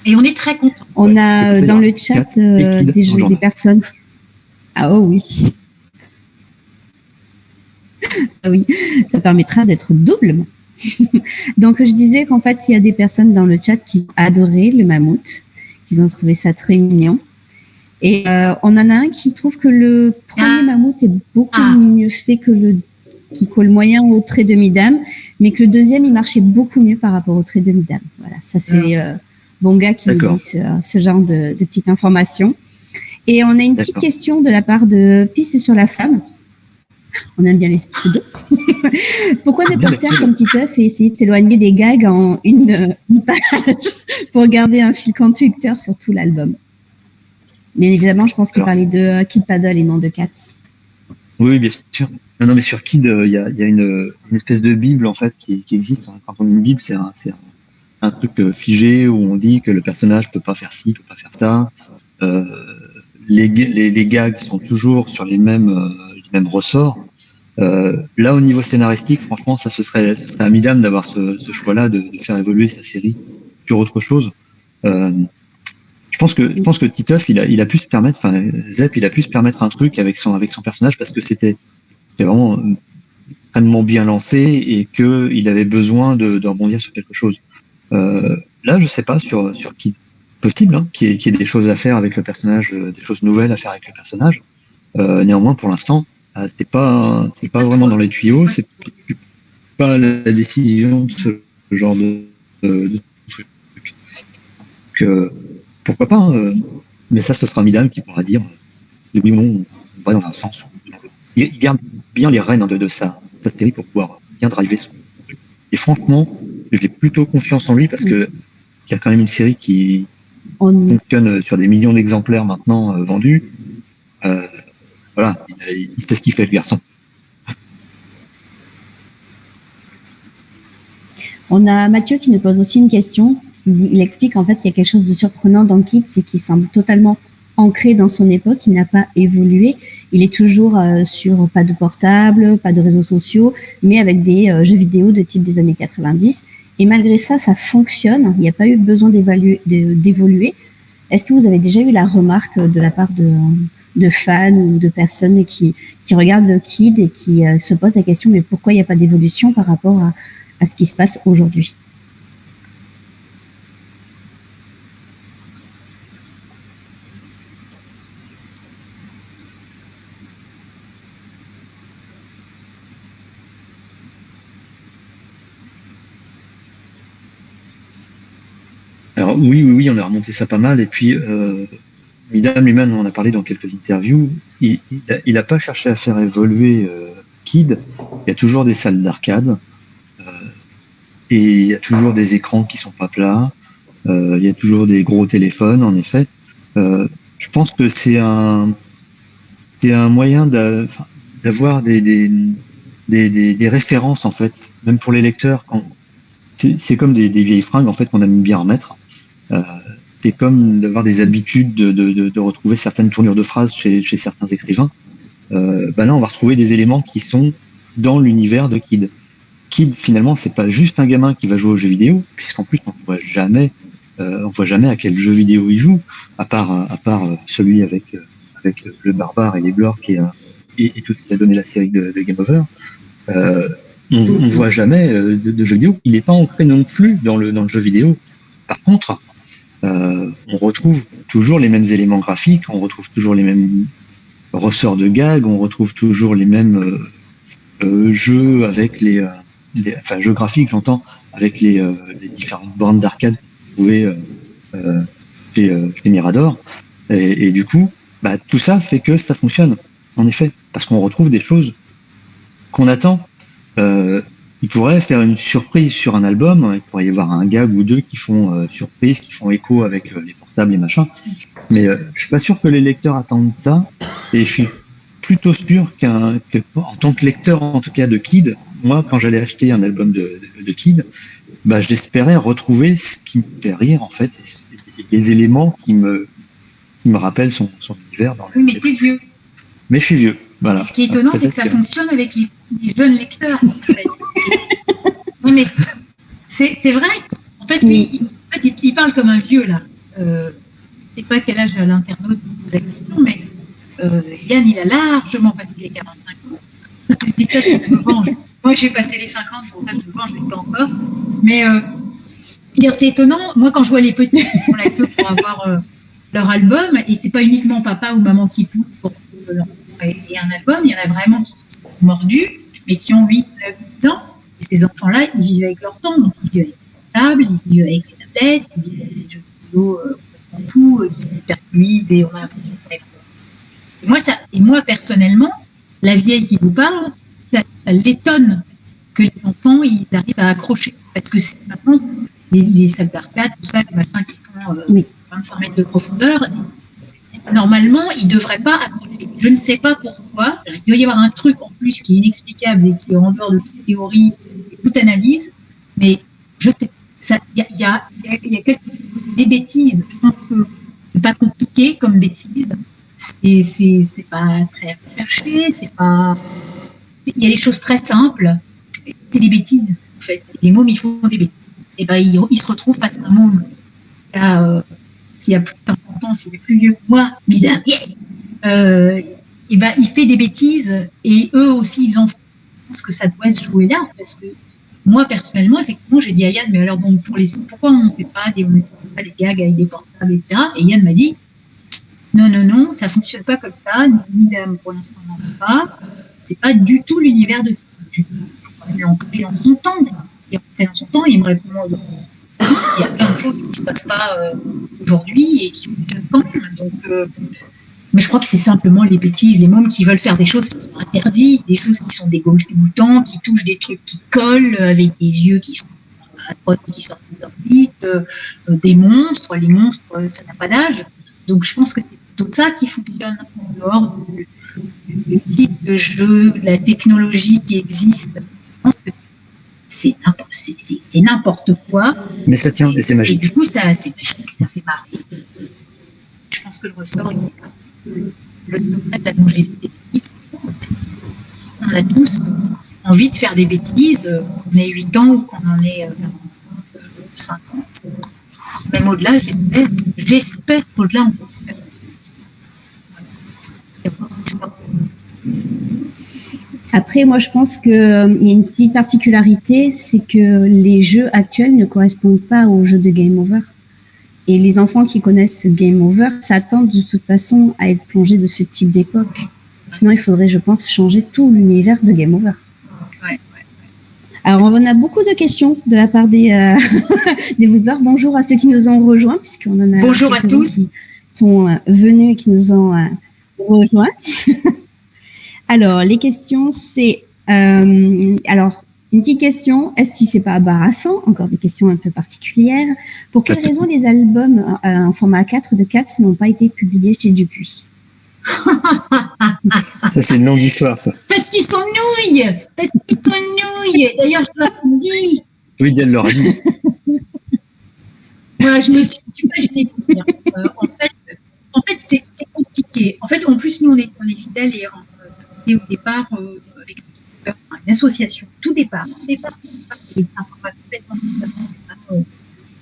Et on est très contents. On ouais, a c'est dans ça, le chat Kat et Kid en journal. des personnes. Ah oh oui. Ah oui, ça permettra d'être doublement. Donc je disais qu'en fait il y a des personnes dans le chat qui ont adoré le mammouth, ils ont trouvé ça très mignon. Et on en a un qui trouve que le premier mammouth est beaucoup mieux fait que qui colle moyen au trait de Midam, mais que le deuxième il marchait beaucoup mieux par rapport au trait de Midam. Voilà, ça c'est Bonga qui nous dit ce genre de petite information. Et on a une petite question de la part de Piste sur la flamme. On aime bien les pseudos. Pourquoi ne pas faire comme Titeuf et essayer de s'éloigner des gags en une page pour garder un fil conducteur sur tout l'album? Bien évidemment, je pense qu'il parlait de Kid Paddle et non de Cats. Oui, bien sûr. Non, mais sur Kid, il y a une espèce de bible en fait qui existe. Quand on dit une bible, c'est un truc figé où on dit que le personnage peut pas faire ci, peut pas faire ça. Les gags sont toujours sur les mêmes ressorts. Là, au niveau scénaristique, franchement, ce serait à Midam d'avoir ce choix-là de faire évoluer sa série sur autre chose. Je pense que Titeuf, il a pu se permettre, enfin Zep, il a pu se permettre un truc avec son personnage parce que c'était vraiment extrêmement bien lancé et que il avait besoin de rebondir sur quelque chose. Là, je sais pas sur Kid, possible hein, qu'il y ait des choses à faire avec le personnage, des choses nouvelles à faire avec le personnage. Néanmoins, pour l'instant, c'est pas vraiment dans les tuyaux, c'est pas la décision de ce genre de truc. Donc, pourquoi pas, mais ça, ce sera Midam qui pourra dire oui ou non, on va dans un sens où il garde bien les rênes de sa série pour pouvoir bien driver son truc. Et franchement, j'ai plutôt confiance en lui parce que il y a quand même une série qui fonctionne sur des millions d'exemplaires maintenant vendus. Voilà, il sait ce qu'il fait, le garçon. On a Mathieu qui nous pose aussi une question. Il explique en fait qu'il y a quelque chose de surprenant dans Kid, c'est qu'il semble totalement ancré dans son époque, il n'a pas évolué. Il est toujours sur pas de portable, pas de réseaux sociaux, mais avec des jeux vidéo de type des années 90. Et malgré ça, ça fonctionne. Il n'y a pas eu besoin d'évoluer. Est-ce que vous avez déjà eu la remarque de la part de fans ou de personnes qui regardent le Kid et qui se posent la question mais pourquoi il n'y a pas d'évolution par rapport à ce qui se passe aujourd'hui? Alors oui, on a remonté ça pas mal. Et puis Midam lui-même en a parlé dans quelques interviews. Il a pas cherché à faire évoluer Kid. Il y a toujours des salles d'arcade et il y a toujours des écrans qui sont pas plats. Il y a toujours des gros téléphones, en effet. Je pense que c'est un moyen d'avoir des références en fait, même pour les lecteurs. C'est comme des vieilles fringues en fait qu'on aime bien remettre. C'est comme d'avoir des habitudes de retrouver certaines tournures de phrases chez certains écrivains. Là, on va retrouver des éléments qui sont dans l'univers de Kid. Kid, finalement, c'est pas juste un gamin qui va jouer aux jeux vidéo, puisqu'en plus, on ne pourrait jamais on voit jamais à quel jeu vidéo il joue, à part celui avec le barbare et les glorks et tout ce qui a donné la série de Game Over. On voit jamais de jeu vidéo. Il n'est pas ancré non plus dans le jeu vidéo. Par contre, on retrouve toujours les mêmes éléments graphiques, on retrouve toujours les mêmes ressorts de gags, on retrouve toujours les mêmes jeux avec enfin jeux graphiques, j'entends, avec les différentes bornes d'arcade que vous pouvez chez Mirador. Et du coup, tout ça fait que ça fonctionne, en effet, parce qu'on retrouve des choses qu'on attend. Il pourrait faire une surprise sur un album, il pourrait y avoir un gag ou deux qui font surprise, qui font écho avec les portables et machin, mais je suis pas sûr que les lecteurs attendent ça, et je suis plutôt sûr qu'en tant que lecteur, en tout cas de Kid, moi quand j'allais acheter un album de Kid, j'espérais retrouver ce qui me fait rire en fait, et les éléments qui me rappellent son univers dans Oui, mais t'es vieux. Mais je suis vieux, voilà. Et ce qui est étonnant, c'est que ça fonctionne avec les jeunes lecteurs, en fait. Non, mais c'est vrai. En fait, lui, il parle comme un vieux, là. C'est pas quel âge l'internaute pose la question, mais Yann, il a largement passé les 45 ans. Je dis ça, je me venge. Moi, j'ai passé les 50, c'est pour ça que je me venge, je ne l'ai pas encore. Mais c'est étonnant. Moi, quand je vois les petits qui font la queue pour avoir leur album, et c'est pas uniquement papa ou maman qui pousse pour et un album, il y en a vraiment qui sont mordus, mais qui ont 8, 9, 10 ans. Et ces enfants-là, ils vivent avec leur temps. Donc, ils vivent avec les tables, ils vivent avec les tablettes, ils vivent avec des jeux vidéo complètement fous, qui sont hyper fluides, et on a l'impression qu'on est... moi, personnellement, la vieille qui vous parle, ça l'étonne que les enfants, ils arrivent à accrocher. Parce que c'est maintenant, les salles d'arcade, tout ça, les machins qui font 25 mètres de profondeur, normalement, ils ne devraient pas accrocher. Je ne sais pas pourquoi. Il doit y avoir un truc en plus qui est inexplicable et qui est en dehors de toute théorie et toute analyse. Mais je sais, il y a des bêtises. Je pense que c'est pas compliqué comme bêtises. C'est pas très recherché. C'est pas. Il y a des choses très simples. C'est des bêtises. En fait, les mômes ils font des bêtises. Et ils se retrouvent face à un môme qui a plus de 50 ans, s'il est plus vieux que moi, mais il a il fait des bêtises et eux aussi, ils en pensent que ça doit se jouer là. Parce que moi, personnellement, effectivement, j'ai dit à Yann, mais alors bon, pourquoi on ne fait pas des gags avec des portables, etc. Et Yann m'a dit, non, ça ne fonctionne pas comme ça, ni d'âme pour l'instant, n'en fait pas. C'est pas du tout l'univers de Kid. Il est entré dans son temps. Il me répond. Il y a plein de choses qui ne se passent pas aujourd'hui et qui fonctionnent quand même. Donc, mais je crois que c'est simplement les bêtises, les mômes qui veulent faire des choses qui sont interdites, des choses qui sont dégoûtantes, qui touchent des trucs qui collent, avec des yeux qui sont atroces et qui sortent des orbites, des monstres. Les monstres, ça n'a pas d'âge. Donc je pense que c'est plutôt ça qui fonctionne en dehors du type de jeu, de la technologie qui existe. Je pense que c'est n'importe quoi. Mais ça tient, et c'est magique. Et du coup, c'est magique, ça fait marrer. Je pense que le ressort, le secret de la longévité, on a tous envie de faire des bêtises, qu'on ait 8 ans ou qu'on en ait 50. Même au-delà, j'espère qu'au-delà, on peut faire. Après, moi, je pense qu'il y a une petite particularité, c'est que les jeux actuels ne correspondent pas aux jeux de Game Over. Et les enfants qui connaissent Game Over s'attendent de toute façon à être plongés de ce type d'époque. Sinon, il faudrait, je pense, changer tout l'univers de Game Over. Ouais. Alors, on a beaucoup de questions de la part des viewers. Bonjour à ceux qui nous ont rejoints, puisqu'on en a bonjour à tous qui sont venus et qui nous ont rejoints. Alors, les questions, c'est... alors, une petite question, est-ce que c'est pas embarrassant? Encore des questions un peu particulières. Pour quelles raisons les albums en format 4 de Cats n'ont pas été publiés chez Dupuis? Ça, c'est une longue histoire, ça. Parce qu'ils sont nouilles. D'ailleurs, je leur ai dit. Oui, Diane leur a dit. Voilà, je me suis imaginé. En fait, c'est compliqué. En fait, en plus, nous, on est fidèles et au départ, avec une association, tout départ,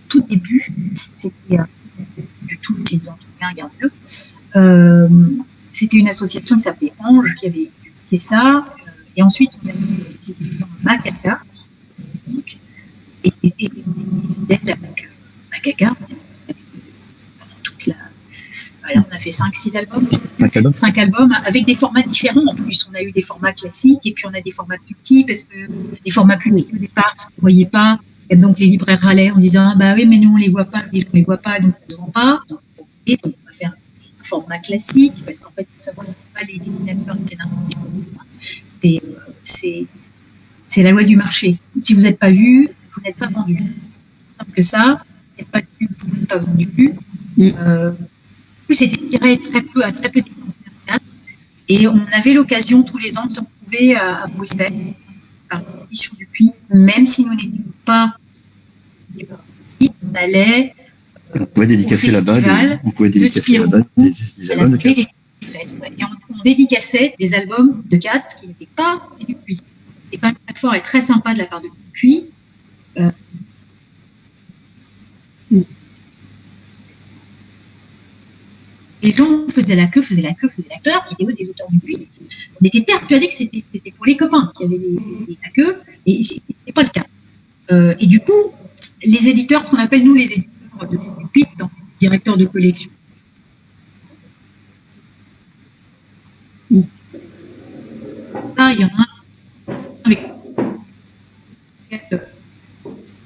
tout début, c'était du tout, si vous en souvenez, regardez-le. C'était une association qui s'appelait Ange qui avait fait ça. Et ensuite, on a eu des éditions Macaca. Et d'elle, avec Macaca, toute la. Voilà, on a fait 5-6 albums. 5 albums avec des formats différents. En plus, on a eu des formats classiques et puis on a des formats plus petits parce que les formats plus petits, au départ, on ne voyait pas. Et donc, les libraires râlaient en disant ah, bah oui, mais nous, on ne les voit pas, donc ça ne se vend pas. Et donc, on va faire un format classique parce qu'en fait, il faut savoir que pas les dessinateurs, c'est la loi du marché. Si vous n'êtes pas vu, vous n'êtes pas vendu. C'est simple que ça. Vous n'êtes pas vu, vous n'êtes pas vendu. C'était tiré à très peu d'exemplaires. Et on avait l'occasion tous les ans de se retrouver à Bruxelles par l'édition du Puy, même si nous n'étions pas. On allait. On pouvait dédicacer là-bas des albums de Katz. Et on dédicaçait des albums de Katz qui n'étaient pas du Puy. C'était quand même très fort et très sympa de la part de Puy. Les gens faisaient la queue, qui étaient des auteurs du Puy. On était persuadés que c'était pour les copains qui avaient la queue, et ce n'était pas le cas. Et du coup, les éditeurs, ce qu'on appelle nous les éditeurs du Puy, c'est les directeurs de collection. Ah, il y en a un avec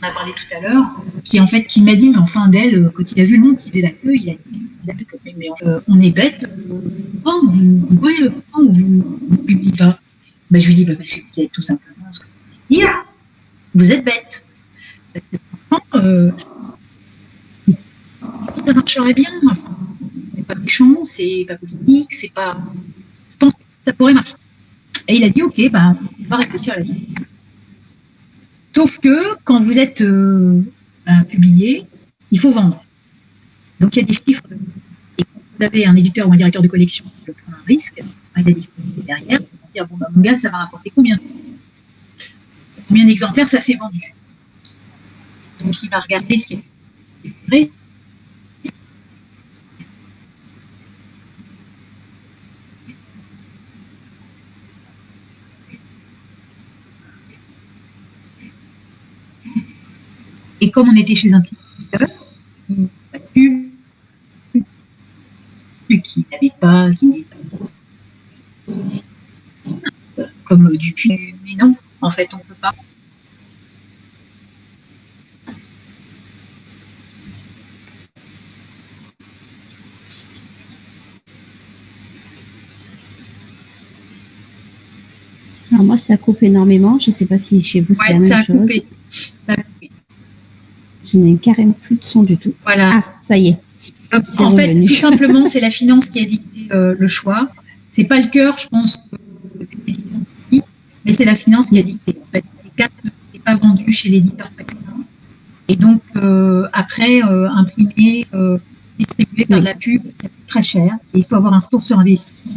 on a parlé tout à l'heure, qui m'a dit, mais enfin d'elle, quand il a vu le monde qui faisait la queue, il a dit, mais on est bête, pourquoi vous publiez pas? Je lui dis, parce que vous êtes tout simplement ce que vous voulez dire, vous êtes bête. Parce que franchement, ça marcherait bien, enfin, c'est pas méchant, c'est pas politique, c'est pas. Je pense que ça pourrait marcher. Et il a dit, ok, on va réfléchir à la vie. Sauf que quand vous êtes publié, il faut vendre. Donc il y a des chiffres. Et quand vous avez un éditeur ou un directeur de collection qui peut prendre un risque, il a des chiffres derrière, pour dire mon gars, ça va rapporter combien d'exemplaires ça s'est vendu. Donc il va regarder ce qui est vrai. Et comme on était chez un petit éditeur, qui n'avait pas, comme du Puy, mais non, en fait, on ne peut pas. Alors moi, ça coupe énormément. Je ne sais pas si chez vous, c'est la même chose. Ça a coupé. Je n'ai carrément plus de son du tout. Voilà. Ah, ça y est. Donc, en fait, tout simplement, c'est la finance qui a dicté le choix. C'est pas le cœur, je pense, mais c'est la finance qui a dicté. En fait, ces 4 ne s'étaient pas vendus chez l'éditeur précédent. Et donc, après, imprimer, distribuer, faire de la pub, ça coûte très cher. Et il faut avoir un retour sur investissement.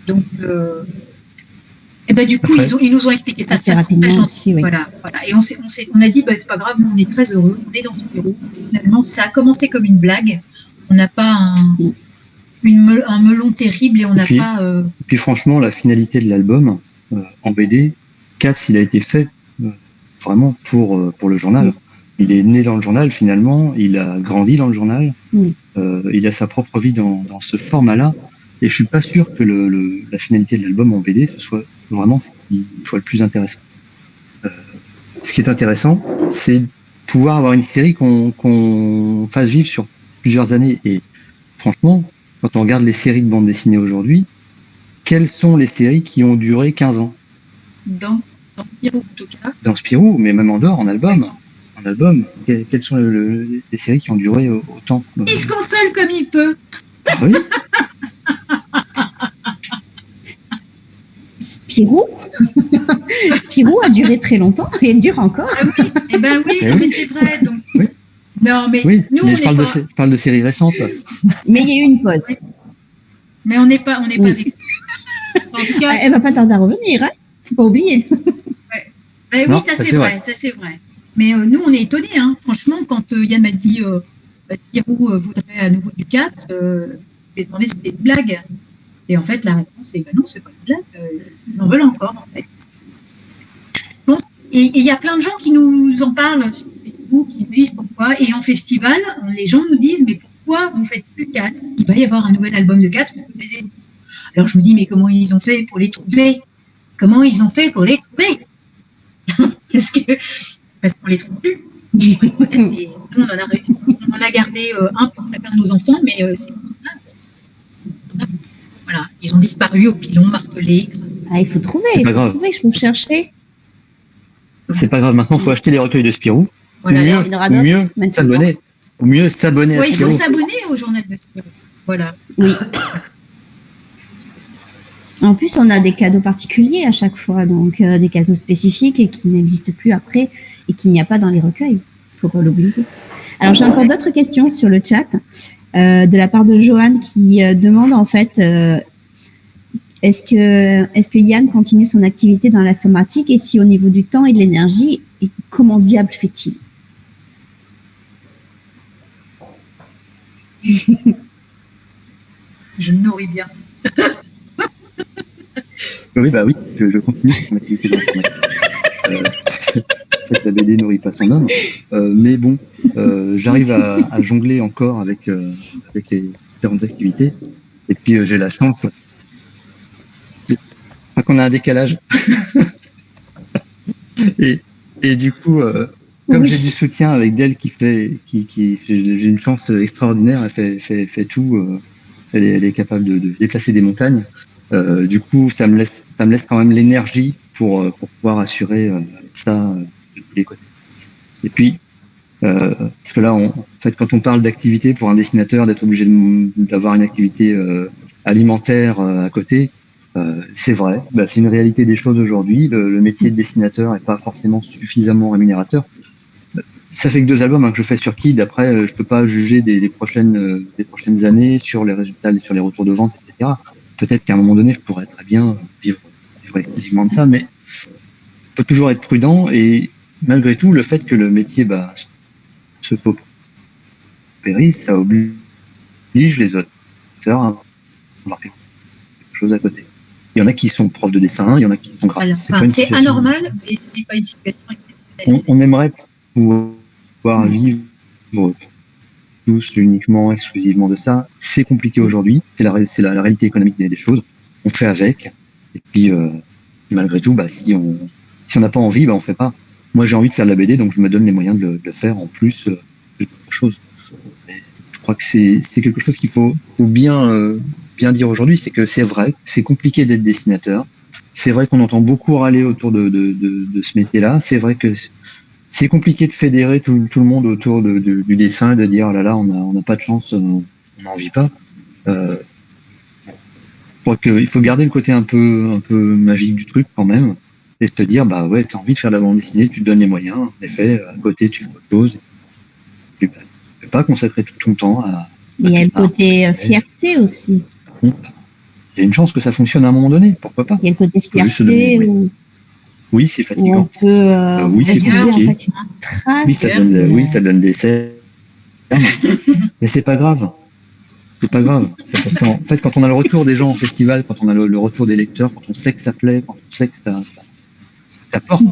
Donc, du coup, ils nous ont expliqué ça assez rapidement aussi, oui. Voilà. Et on a dit, c'est pas grave, nous, on est très heureux, on est dans ce bureau. Finalement, ça a commencé comme une blague. On n'a pas un melon terrible et on n'a pas. Et puis, franchement, la finalité de l'album en BD, Katz, il a été fait vraiment pour le journal. Il est né dans le journal, finalement. Il a grandi dans le journal. Il a sa propre vie dans ce format-là. Et je suis pas sûr que la finalité de l'album en BD ce soit vraiment ce qui soit le plus intéressant. Ce qui est intéressant, c'est pouvoir avoir une série qu'on fasse vivre sur plusieurs années. Et franchement, quand on regarde les séries de bande dessinée aujourd'hui, quelles sont les séries qui ont duré 15 ans? Dans Spirou, en tout cas. Dans Spirou, mais même en dehors, en album. Quelles sont les séries qui ont duré autant? Il se console comme il peut. Ah oui. Spirou a duré très longtemps et elle dure encore. Ah oui, mais c'est vrai. Donc... Oui. Non, mais nous, mais je parle de séries récentes. Mais il y a eu une pause. Mais on n'est pas avec. En tout cas, elle va pas tarder à revenir, hein. Faut pas oublier. Oui, ça c'est vrai. Mais nous, on est étonnés. Hein. Franchement, quand Yann m'a dit Spirou voudrait à nouveau du 4. Je lui ai demandé si c'était une blague. Et en fait, la réponse est non, c'est pas une blague. Ils en veulent encore, en fait. Et il y a plein de gens qui nous en parlent sur Facebook, qui nous disent pourquoi. Et en festival, les gens nous disent, mais pourquoi vous ne faites plus 4? Il va y avoir un nouvel album de 4 parce que vous les aidez. Alors je me dis, mais comment ils ont fait pour les trouver? Comment ils ont fait pour les trouver? Parce qu'on les trouve plus. Et nous, on en a gardé un pour chacun de nos enfants, mais c'est voilà, ils ont disparu au pilon, martelé. Ah, il faut trouver, il faut chercher. C'est pas grave, maintenant il faut acheter les recueils de Spirou. Voilà, il y en aura d'autres s'abonner. Au mieux s'abonner à Spirou. Il faut s'abonner au journal de Spirou. Voilà. Oui. En plus, on a des cadeaux particuliers à chaque fois, donc des cadeaux spécifiques et qui n'existent plus après et qu'il n'y a pas dans les recueils. Il ne faut pas l'oublier. Alors, j'ai encore d'autres questions sur le chat de la part de Johan qui demande en fait est-ce que Yann continue son activité dans l'informatique et si au niveau du temps et de l'énergie, comment diable fait-il? Je me nourris bien. Oui, bah oui, je continue mon activité dans l'informatique. En fait, la BD nourrit pas son homme, mais bon, j'arrive à jongler encore avec les différentes activités. Et puis j'ai la chance qu'on a un décalage. et du coup, comme j'ai du soutien avec Del j'ai une chance extraordinaire, elle fait tout, elle est capable de déplacer des montagnes. Du coup, ça me laisse quand même l'énergie pour pouvoir assurer ça de tous les côtés. Et puis, parce que là, en fait, quand on parle d'activité pour un dessinateur, d'être obligé d'avoir une activité alimentaire à côté, c'est vrai, c'est une réalité des choses aujourd'hui. Le métier de dessinateur n'est pas forcément suffisamment rémunérateur. Ça fait que 2 albums que je fais sur Kid. Après, je peux pas juger des prochaines années sur les résultats, sur les retours de vente, etc. Peut-être qu'à un moment donné, je pourrais très bien vivre exclusivement de ça, mais il faut toujours être prudent. Et malgré tout, le fait que le métier se paupérise, ça oblige les auteurs à avoir quelque chose à côté. Il y en a qui sont profs de dessin, il y en a qui sont graphistes. C'est anormal, mais ce n'est pas une situation exceptionnelle. On aimerait pouvoir vivre tous uniquement, exclusivement de ça. C'est compliqué aujourd'hui, c'est la réalité économique des choses. On fait avec, et puis malgré tout, si on n'a pas envie, on fait pas. Moi j'ai envie de faire de la BD, donc je me donne les moyens de le faire en plus d'autres choses. Je crois que c'est quelque chose qu'il faut bien dire aujourd'hui, c'est que c'est vrai, c'est compliqué d'être dessinateur. C'est vrai qu'on entend beaucoup râler autour de ce métier-là. C'est vrai que c'est compliqué de fédérer tout le monde autour du dessin et de dire, oh là là, on n'a pas de chance, on n'en vit pas. Je crois qu'il faut garder le côté un peu magique du truc quand même, et se dire, ouais, t'as envie de faire de la bande dessinée, tu te donnes les moyens, en effet, à côté, tu fais autre chose. Tu ne peux pas consacrer tout ton temps à... Il y a le côté fierté aussi. Il y a une chance que ça fonctionne à un moment donné, pourquoi pas. Il y a le côté fierté oui, c'est fatigant. On peut oui, c'est compliqué. En fait, une trace. Oui, ça donne des scènes. Mais c'est pas grave. C'est pas grave. C'est parce qu'en fait, quand on a le retour des gens en festival, quand on a le retour des lecteurs, quand on sait que ça plaît, quand on sait que ça porte.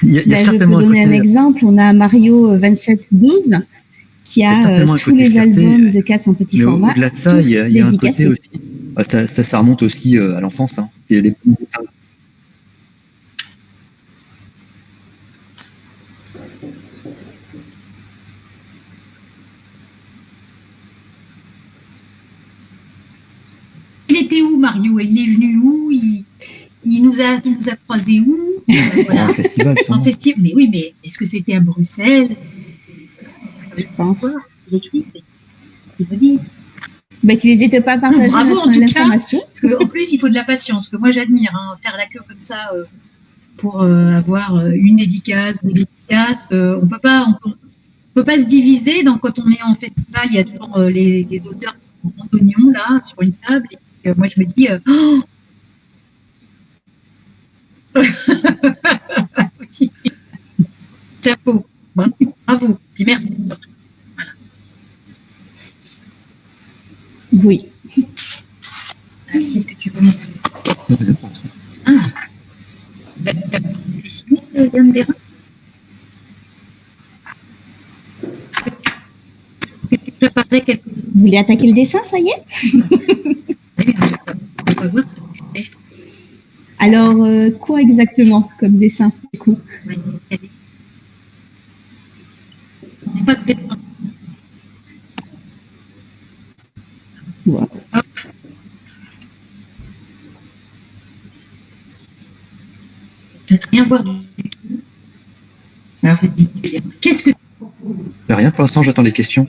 Il y a je peux donner un exemple. On a Mario 2712 qui a tous les albums de 4 en petit format. Au-delà de ça, il y a un côté aussi. Ça remonte aussi à l'enfance. Hein. Il était où, Mario? Il est venu où? Il nous a croisés où? Voilà. En festival. Mais oui, mais est-ce que c'était à Bruxelles? Je pense. Qui vous disent. Qu'ils n'hésitent pas à partager l'information. Parce qu'en plus, il faut de la patience, que moi j'admire, faire la queue comme ça pour avoir une dédicace ou des dédicaces. On peut pas se diviser. Donc, quand on est en festival, il y a toujours les auteurs qui sont en oignon là sur une table. Et moi, je me dis, chapeau, bravo. Bravo. Puis merci surtout. Oui. Qu'est-ce que tu veux montrer? T'as dessiné, Yann Bérin? Est-ce que tu préparais quelque chose? Vous voulez attaquer le dessin, ça y est? Oui, on va voir ce que tu fais. Alors, quoi exactement comme dessin, du coup? Vas-y, allez. Pas de dessin. Ouais. Hop. Peut-être rien voir du tout. Alors, vas-y, tu veux dire, qu'est-ce que Rien, pour l'instant, j'attends les questions.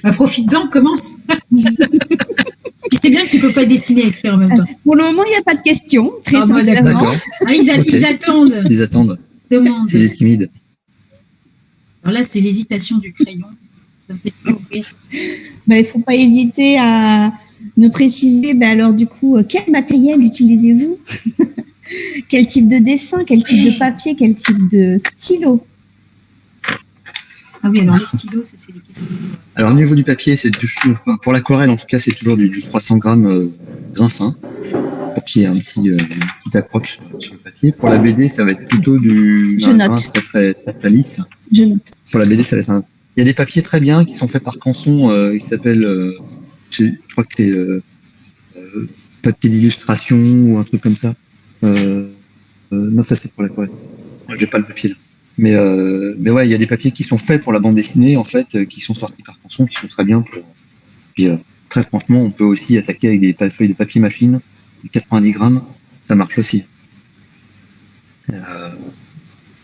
bah, profites-en, commence. Tu sais bien que tu ne peux pas dessiner et écrire en même temps. Pour le moment, il n'y a pas de questions, très Ah, bah, sincèrement. D'accord. Ah, ils attendent. Ils attendent. Ils demandent. C'est des timides. Alors là, c'est l'hésitation du crayon. Ça me fait toujours rire. Ben, il ne faut pas hésiter à nous préciser, ben, alors du coup, quel matériel utilisez-vous? Quel type de dessin? Quel type de papier? Quel type de stylo? Ah oui, alors les stylos, ça, c'est les questions. Alors, au niveau du papier, pour l'aquarelle, en tout cas, c'est toujours du 300 grammes grain fin, pour qu'il y ait une petite accroche sur le papier. Pour la BD, ça va être plutôt Je un note. grain très lisse. Je note. Pour la BD, ça va être il y a des papiers très bien qui sont faits par Canson, qui s'appellent, je crois que c'est papier d'illustration ou un truc comme ça. Non, ça c'est pour l'aquarelle. J'ai pas le papier là. Mais ouais, il y a des papiers qui sont faits pour la bande dessinée, en fait, qui sont sortis par Canson, qui sont très bien pour. Puis très franchement, on peut aussi attaquer avec des feuilles de papier machine, 90 grammes, ça marche aussi.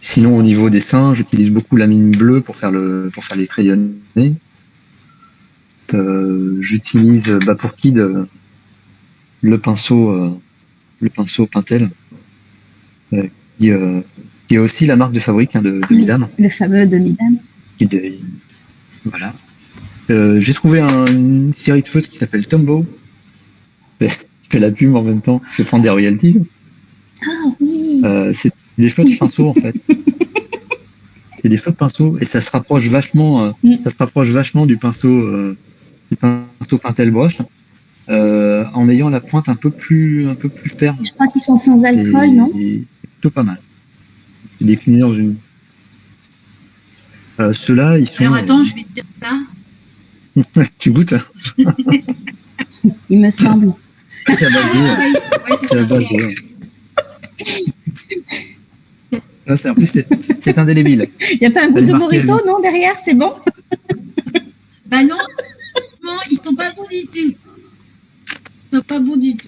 Sinon, au niveau dessin, j'utilise beaucoup la mine bleue pour faire les crayonnés. J'utilise pour Kid le pinceau Pintel, qui est aussi la marque de fabrique de Midam. Le fameux de Midam. Voilà. J'ai trouvé une série de feutres qui s'appelle Tombow. Je fais la pub en même temps, je vais prendre des royalties. Ah oui. C'est des feutres de pinceau en fait. C'est des feutres de pinceau et ça se rapproche vachement du pinceau Pintel broche, en ayant la pointe un peu plus ferme. Je crois qu'ils sont sans alcool, non? C'est plutôt pas mal. C'est décliné dans une. Ceux-là, ils sont. Alors attends, je vais te dire ça. Tu goûtes? Il me semble. C'est à base d'eau. Ouais, c'est C'est à ça. base d'eau. En plus, c'est indélébile. Il n'y a pas un goût Elle de marque burrito, elle. non, derrière? C'est bon? Bah non, ils sont pas bons du tout. Ils sont pas bons du tout.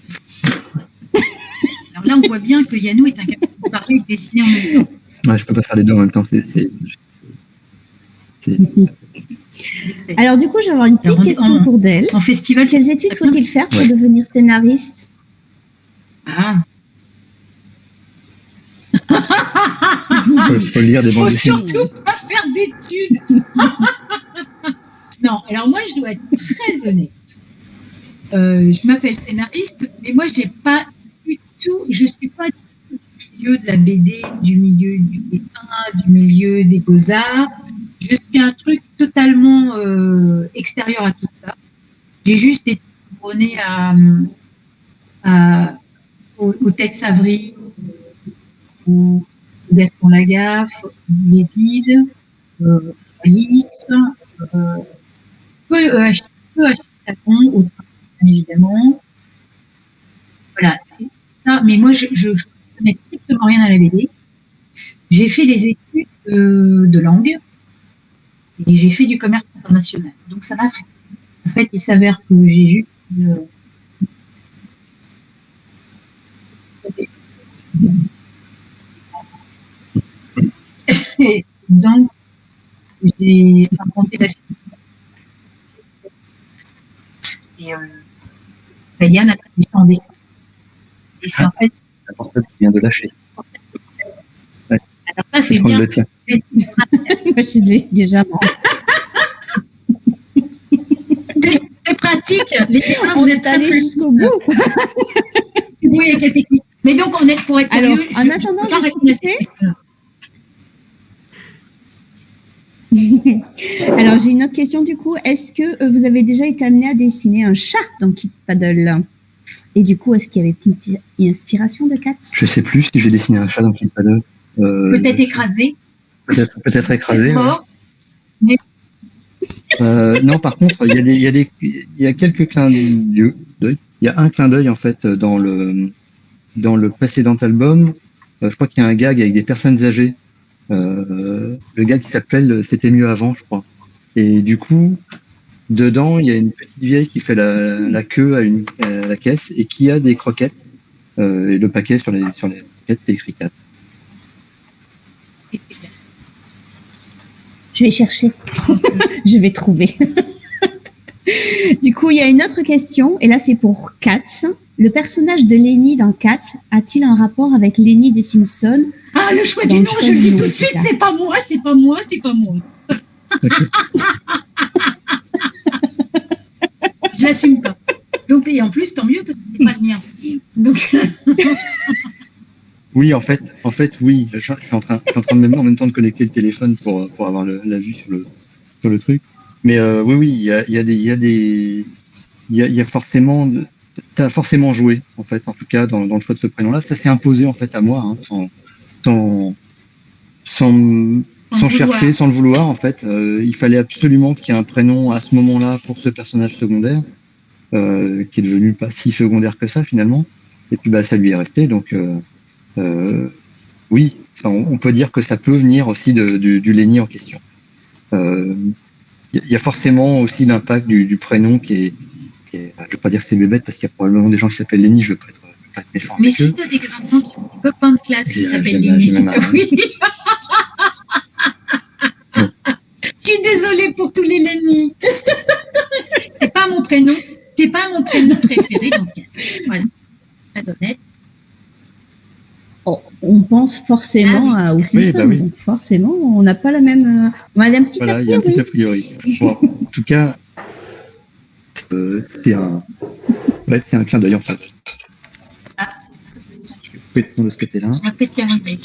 Alors là, on voit bien que Yannou est incapable de parler et de dessiner en même temps. Ouais, je peux pas faire les deux en même temps. Alors, du coup, je vais avoir une petite Alors, question pour Del. En festival, Quelles études faut-il faire pour Ouais. devenir scénariste? Ah, Faut lire des bandes faut dessinées. surtout pas faire d'études. Non, alors moi, je dois être très honnête. Je m'appelle scénariste, mais moi, j'ai pas du tout, je suis pas du milieu de la BD, du milieu du dessin, du milieu des beaux-arts. Je suis un truc totalement extérieur à tout ça. J'ai juste été abonnée au Tex Avery, au Gaston Lagaffe, les Guides, Alix, peu acheter Talon, autant, bien évidemment. Voilà, c'est ça. Mais moi, je connais strictement rien à la BD. J'ai fait des études de langue et j'ai fait du commerce international. Donc, ça m'a fait. En fait, il s'avère que j'ai juste et donc, j'ai inventé la et Yann a travaillé en dessin. Et c'est en fait, La portable qui vient de lâcher. alors ça c'est Je prends bien. le tien. Moi, je l'ai déjà. C'est pratique. Les dessins, On vous est êtes très allé fluides. jusqu'au bout. Oui, avec la technique. Mais donc, pour être Alors, sérieux, en je attendant, peux pas je vais répondre à cette couper. question-là. Alors, j'ai une autre question du coup. Est-ce que vous avez déjà été amené à dessiner un chat dans Kid Paddle? Et du coup, est-ce qu'il y avait une petite inspiration de Cats? Je sais plus si j'ai dessiné un chat dans Kid Paddle. Peut-être écrasé. Peut-être écrasé. Mort. Non, par contre, il y a quelques clins d'œil. Il y a un clin d'œil en fait dans le précédent album. Je crois qu'il y a un gag avec des personnes âgées. Le gag qui s'appelle C'était mieux avant, je crois. Et du coup, dedans, il y a une petite vieille qui fait la queue à la caisse et qui a des croquettes. Et le paquet sur les croquettes, c'est écrit 4. Je vais chercher. Je vais trouver. Du coup, il y a une autre question, et là, c'est pour Cats. Le personnage de Lenny dans Cats a-t-il un rapport avec Lenny des Simpsons? Ah, le choix du nom, je le dis tout de suite, c'est pas moi, c'est pas moi, c'est pas moi. Je l'assume pas. Donc, et en plus, tant mieux, parce que c'est pas le mien. Donc... Oui, en fait, oui. Je suis en train de en même temps de connecter le téléphone pour avoir la vue sur le truc. Mais oui, il y a forcément, t'as forcément joué en fait, en tout cas dans le choix de ce prénom-là. Ça s'est imposé en fait à moi, hein, sans chercher, sans le vouloir en fait. Il fallait absolument qu'il y ait un prénom à ce moment-là pour ce personnage secondaire, qui est devenu pas si secondaire que ça finalement. Et puis ça lui est resté donc. Oui, on peut dire que ça peut venir aussi du Lenny en question. Il y a forcément aussi l'impact du prénom qui est je ne vais pas dire que c'est bébête parce qu'il y a probablement des gens qui s'appellent Lenny, je ne veux pas être méchant. Mais si tu as des copains de classe qui s'appellent Lenny, oui. Je suis désolée pour tous les Lenny. C'est pas mon prénom préféré, donc voilà. Pas honnête. On pense forcément aux Simpsons, oui. donc forcément, on n'a pas la même. On a un petit voilà, il y a un petit a priori. Bon, en tout cas, c'est un clin d'œil en fait. Ah. Je vais couper de ce côté-là. Un petit invité.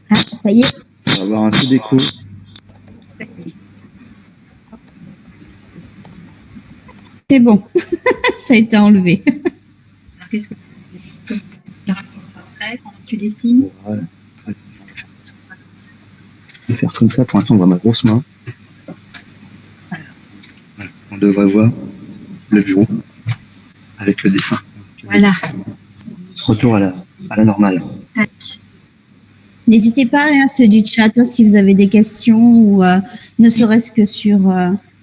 Ah, ça y est. On va avoir un peu d'écho. C'est bon. Ça a été enlevé. Alors, qu'est-ce que tu après quand tu dessines? Voilà. Je vais faire comme ça. Pour l'instant, on voit ma grosse main. Voilà. On devrait voir le bureau avec le dessin. Voilà. Retour à la normale. Tac. N'hésitez pas, ceux du chat, si vous avez des questions ou ne serait-ce que sur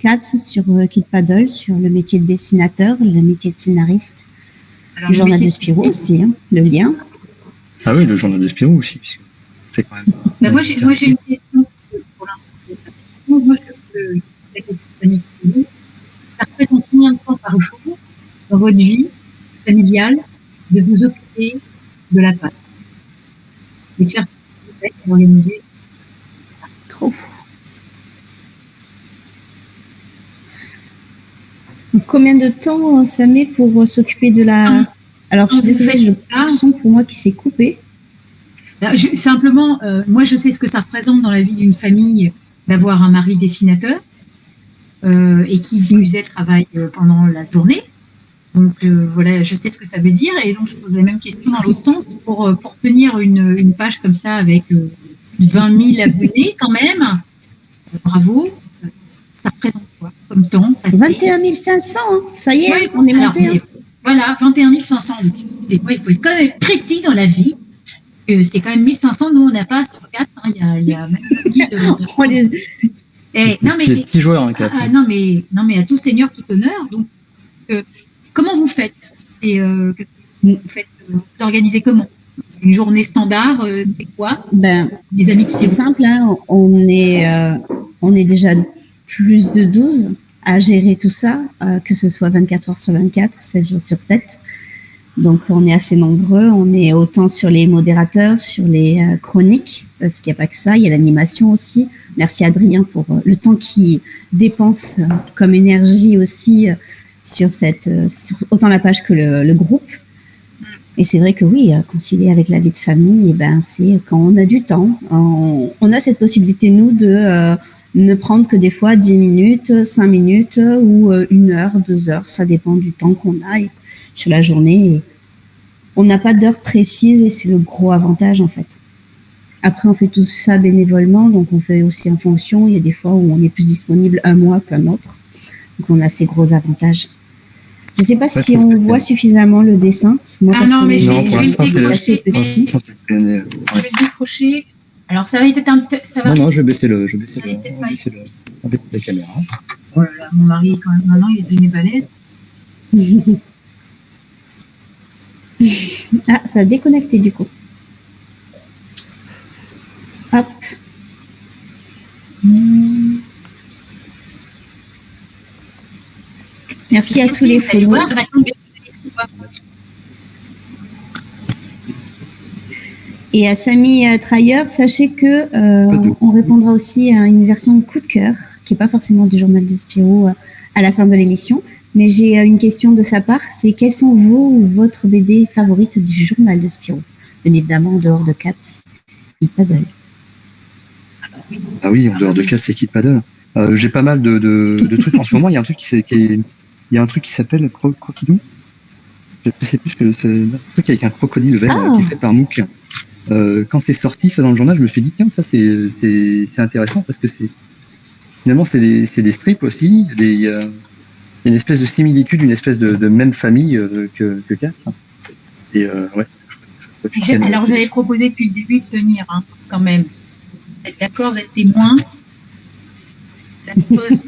Cats, sur Kid Paddle, sur le métier de dessinateur, le métier de scénariste, Alors, le journal de Spirou aussi, le lien. Ah oui, le journal de Spirou aussi. Puisque c'est quand même... Moi, j'ai une question pour l'instant. Moi, la question d'Annick Spirou, ça représente combien de temps par jour dans votre vie familiale de vous occuper de la pâte et de faire organiser? Trop. Combien de temps ça met pour s'occuper de la... Alors, je suis désolée, j'ai le son pour moi qui s'est coupé. Simplement, moi, je sais ce que ça représente dans la vie d'une famille d'avoir un mari dessinateur et qui musait travaille pendant la journée. Donc, voilà, je sais ce que ça veut dire. Et donc, je pose la même question dans l'autre sens. Pour tenir une page comme ça avec 20 000 abonnés quand même, bravo. Ça représente quoi comme temps passé? 21 500, hein. Ça y est, ouais, on est monté. Voilà, 21 500. Il faut être quand même précis dans la vie. C'est quand même 1500. Nous, on n'a pas sur 4. Hein. Il y a même un guide non, mais c'est petit joueur, hein, 4. Non, mais à tout seigneur, tout honneur. Donc, comment vous faites? Et vous organisez comment? Une journée standard, c'est quoi? Les amis, c'est simple. Hein. On est déjà plus de 12 à gérer tout ça, que ce soit 24 heures sur 24, 7 jours sur 7. Donc, on est assez nombreux. On est autant sur les modérateurs, sur les chroniques, parce qu'il n'y a pas que ça. Il y a l'animation aussi. Merci Adrien pour le temps qu'il dépense comme énergie aussi sur autant la page que le groupe. Et c'est vrai que oui, concilier avec la vie de famille, c'est quand on a du temps. On a cette possibilité, nous, de ne prendre que des fois 10 minutes, 5 minutes ou 1 heure, 2 heures. Ça dépend du temps qu'on a sur la journée. Et on n'a pas d'heure précise et c'est le gros avantage, en fait. Après, on fait tout ça bénévolement, donc on fait aussi en fonction. Il y a des fois où on est plus disponible un mois qu'un autre. Donc, on a ces gros avantages. Je ne sais pas si on voit suffisamment le dessin. Moi, non, mais je Non, pour vais le l'instant, c'est décrocher. petit. Je vais le décrocher. Alors, ça va être un peu. Ça va. Non, je vais baisser la caméra. Oh là là, mon mari, quand même, maintenant, il est devenu balèze. Ah, ça a déconnecté du coup. Hop. Merci à tous les Vous allez followers. voir, elle va tomber. Et à Samy Trailleur, sachez que on répondra aussi à une version coup de cœur, qui n'est pas forcément du journal de Spirou à la fin de l'émission. Mais j'ai une question de sa part, c'est quelles sont vos ou votre BD favorite du journal de Spirou? Bien évidemment, en dehors de Cats et Paddle. Ah oui, en dehors de 4, c'est Kid Paddle. J'ai pas mal de trucs. En ce moment, il y a un truc il y a un truc qui s'appelle Croquidou. Je sais plus que c'est un truc avec un crocodile vert qui est fait par Mook. Quand c'est sorti, ça dans le journal, je me suis dit, tiens, ça c'est intéressant parce que finalement, c'est des strips aussi. Il y a une espèce de similitude, une espèce de même famille que Cats. Et ouais. Alors, j'avais proposé depuis le début de tenir, hein, quand même. Vous êtes d'accord, vous êtes témoin. La pause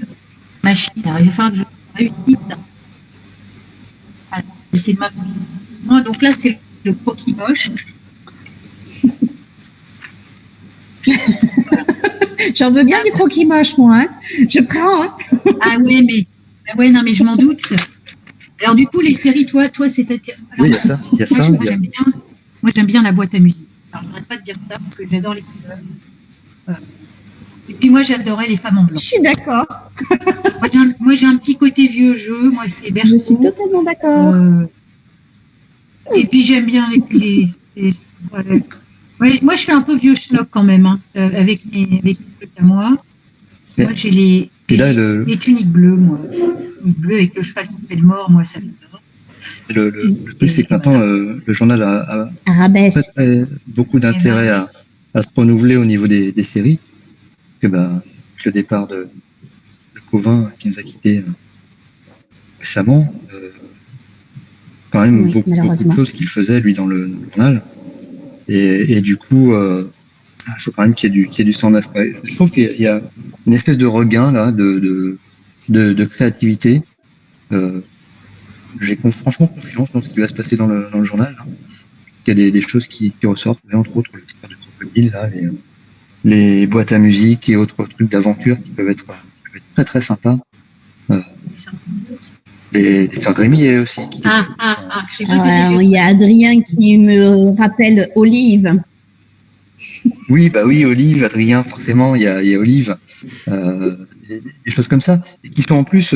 machine, alors il va falloir que je réussisse. Voilà, c'est moi. Donc là, c'est le croquis moche. J'en veux bien du croquis moche, moi. Hein. Je prends. Hein. Ah oui, mais non, mais je m'en doute. Alors du coup, les séries, toi, c'est cette. Alors, oui, il y a ça. Il y a ça. Moi, j'aime bien la boîte à musique. Alors, j'arrête pas de dire ça parce que j'adore les couleurs. Et puis moi, j'adorais les femmes en blanc. Je suis d'accord. Moi, j'ai un petit côté vieux jeu. Moi, c'est Bertrand. Je suis totalement d'accord. Et puis, j'aime bien ouais, moi, je fais un peu vieux schnock quand même, hein, avec mes trucs à moi. Mais, moi, j'ai les tuniques bleues, moi. Tuniques bleues avec le cheval qui fait le mort, moi, ça m'adore. Le truc, c'est que maintenant, le journal a beaucoup d'intérêt à se renouveler au niveau des séries. Que avec le départ de Cauvin qui nous a quittés récemment, quand même beaucoup de choses qu'il faisait lui dans le journal. Et du coup, il faut quand même qu'il y ait du sang neuf. Je trouve qu'il y a une espèce de regain là de créativité. J'ai franchement confiance dans ce qui va se passer dans le journal. Là. Il y a des choses qui ressortent, entre autres l'histoire du crocodile, là, les boîtes à musique et autres trucs d'aventure qui peuvent être très très sympas. Les sœurs Grémy aussi. Il y a Adrien qui me rappelle Olive. Oui, Olive, Adrien, forcément, il y a Olive. Des choses comme ça. Et qui sont en plus,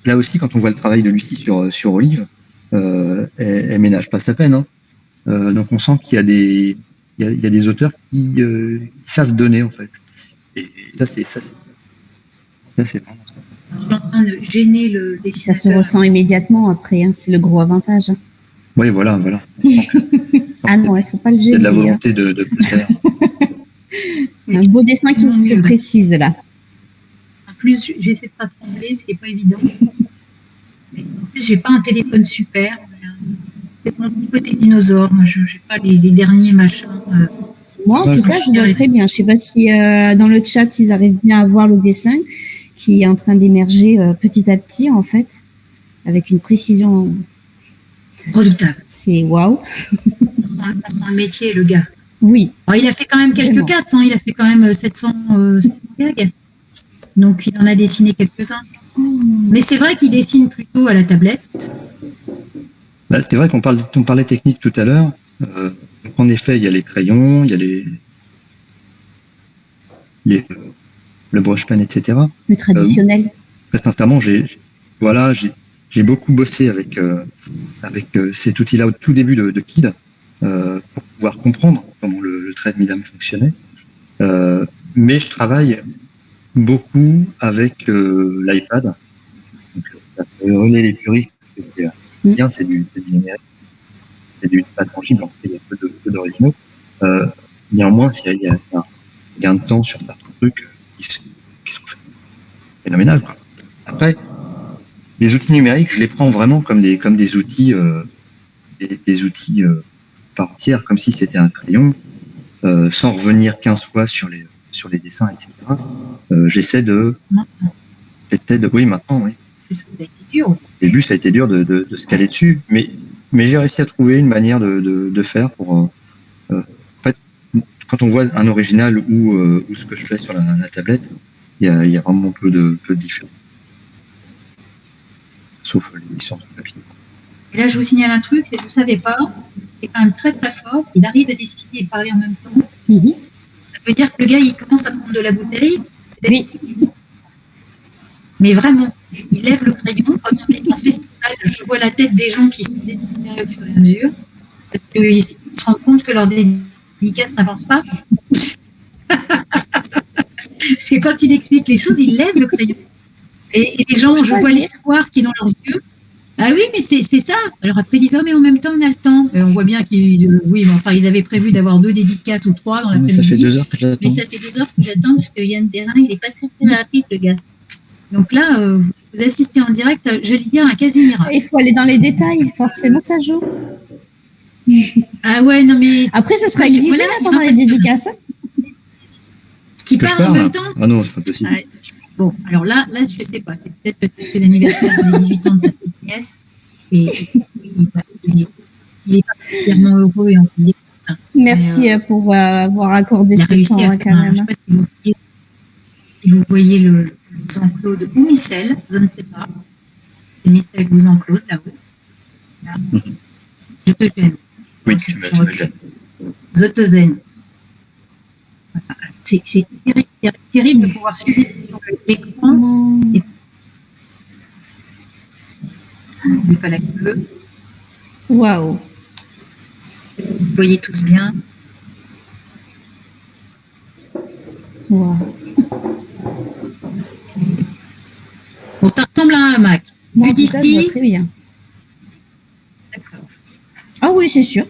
là aussi, quand on voit le travail de Lucie sur Olive, elle ménage pas sa peine. Hein. Donc on sent qu'il y a des auteurs qui savent donner, en fait. Et ça, c'est vraiment ça. Je suis en train de gêner le dessinateur. Ça se ressent immédiatement après, hein, c'est le gros avantage. Hein. Oui, voilà. Ah non, il ne faut pas le gêner. C'est de la volonté de faire. Un beau dessin qui se précise là. En plus, j'essaie de ne pas trembler, ce qui n'est pas évident. Mais en plus, j'ai pas un téléphone super. C'est mon petit côté dinosaure. Moi, je n'ai pas les derniers machins. Moi, en tout cas, je vois très bien. Je ne sais pas si dans le chat, ils arrivent bien à voir le dessin qui est en train d'émerger petit à petit, en fait, avec une précision redoutable. C'est waouh. Dans le métier, le gars. Oui. Alors, il a fait quand même quelques cats, hein. Il a fait quand même 700 gags. Donc, il en a dessiné quelques-uns. Mais c'est vrai qu'il dessine plutôt à la tablette. C'est vrai qu'on parlait technique tout à l'heure. En effet, il y a les crayons, il y a le broche pen, etc. Le traditionnel. Très sincèrement, j'ai j'ai beaucoup bossé avec cet outil-là au tout début de KID pour pouvoir comprendre comment le trait de Midam fonctionnait. Mais je travaille beaucoup avec l'iPad. Donc, on est les puristes, parce que c'est bien, c'est du numérique, c'est du pas tangible, en fait, il y a peu d'originaux. Néanmoins, il y a un gain de temps sur certains trucs qui sont phénoménales, quoi. Après, les outils numériques, je les prends vraiment comme des outils, des outils par entière, comme si c'était un crayon, sans revenir 15 fois sur les dessins, etc. J'essaie de, oui, maintenant, oui. Ça a été dur. Au début, ça a été dur de se caler dessus, mais j'ai réussi à trouver une manière de faire pour, en fait, quand on voit un original ou ce que je fais sur la tablette, il y a vraiment peu de différence. Sauf l'édition de papier. Et là, je vous signale un truc, c'est que vous ne savez pas, c'est quand même très très fort, il arrive à dessiner et parler en même temps. Ça veut dire que le gars, il commence à prendre de la bouteille. Oui. Mais vraiment, il lève le crayon. Quand on est en festival, je vois la tête des gens qui se désespèrent au fur et à mesure, parce qu'ils se rendent compte que leur dédicace n'avance pas. Parce que quand il explique les choses, il lève le crayon. Et les gens, je vois l'espoir qui est dans leurs yeux. Ah oui, mais c'est ça. Alors après, ils disent, oh, mais en même temps, on a le temps. Et on voit bien qu'ils, oui, mais enfin, ils avaient prévu d'avoir 2 dédicaces ou 3 dans l'après-midi. Ça fait 2 heures que j'attends. Mais ça fait 2 heures que j'attends parce que Yann Terrain, il n'est pas très rapide, le gars. Donc là, vous assistez en direct, je vais dire, un quasi miracle. Il faut aller dans les détails, forcément, ça joue. Ah ouais, non mais... Après, ça sera exigé voilà, pendant les dédicaces. Qui parle en même temps. Ah non, c'est pas possible. Ouais. Bon, alors là, je sais pas. C'est peut-être parce que c'est l'anniversaire des 18 ans de sa petite nièce. Et il est particulièrement heureux et enthousiaste. Merci pour avoir accordé ce temps quand même. Je ne sais pas si vous voyez le Jean-Claude ou Michel, je ne sais pas. C'est Michel ou Jean-Claude là-haut. Là. Je te gêne. Oui, tu me gênes. Je te gêne. C'est terrible de pouvoir suivre l'écran. Il n'est pas la queue. Waouh. Vous voyez tous bien. Waouh. Bon, ça ressemble à un hamac. Moi, Vu d'ici. très bien. D'accord. Ah oui, c'est sûr.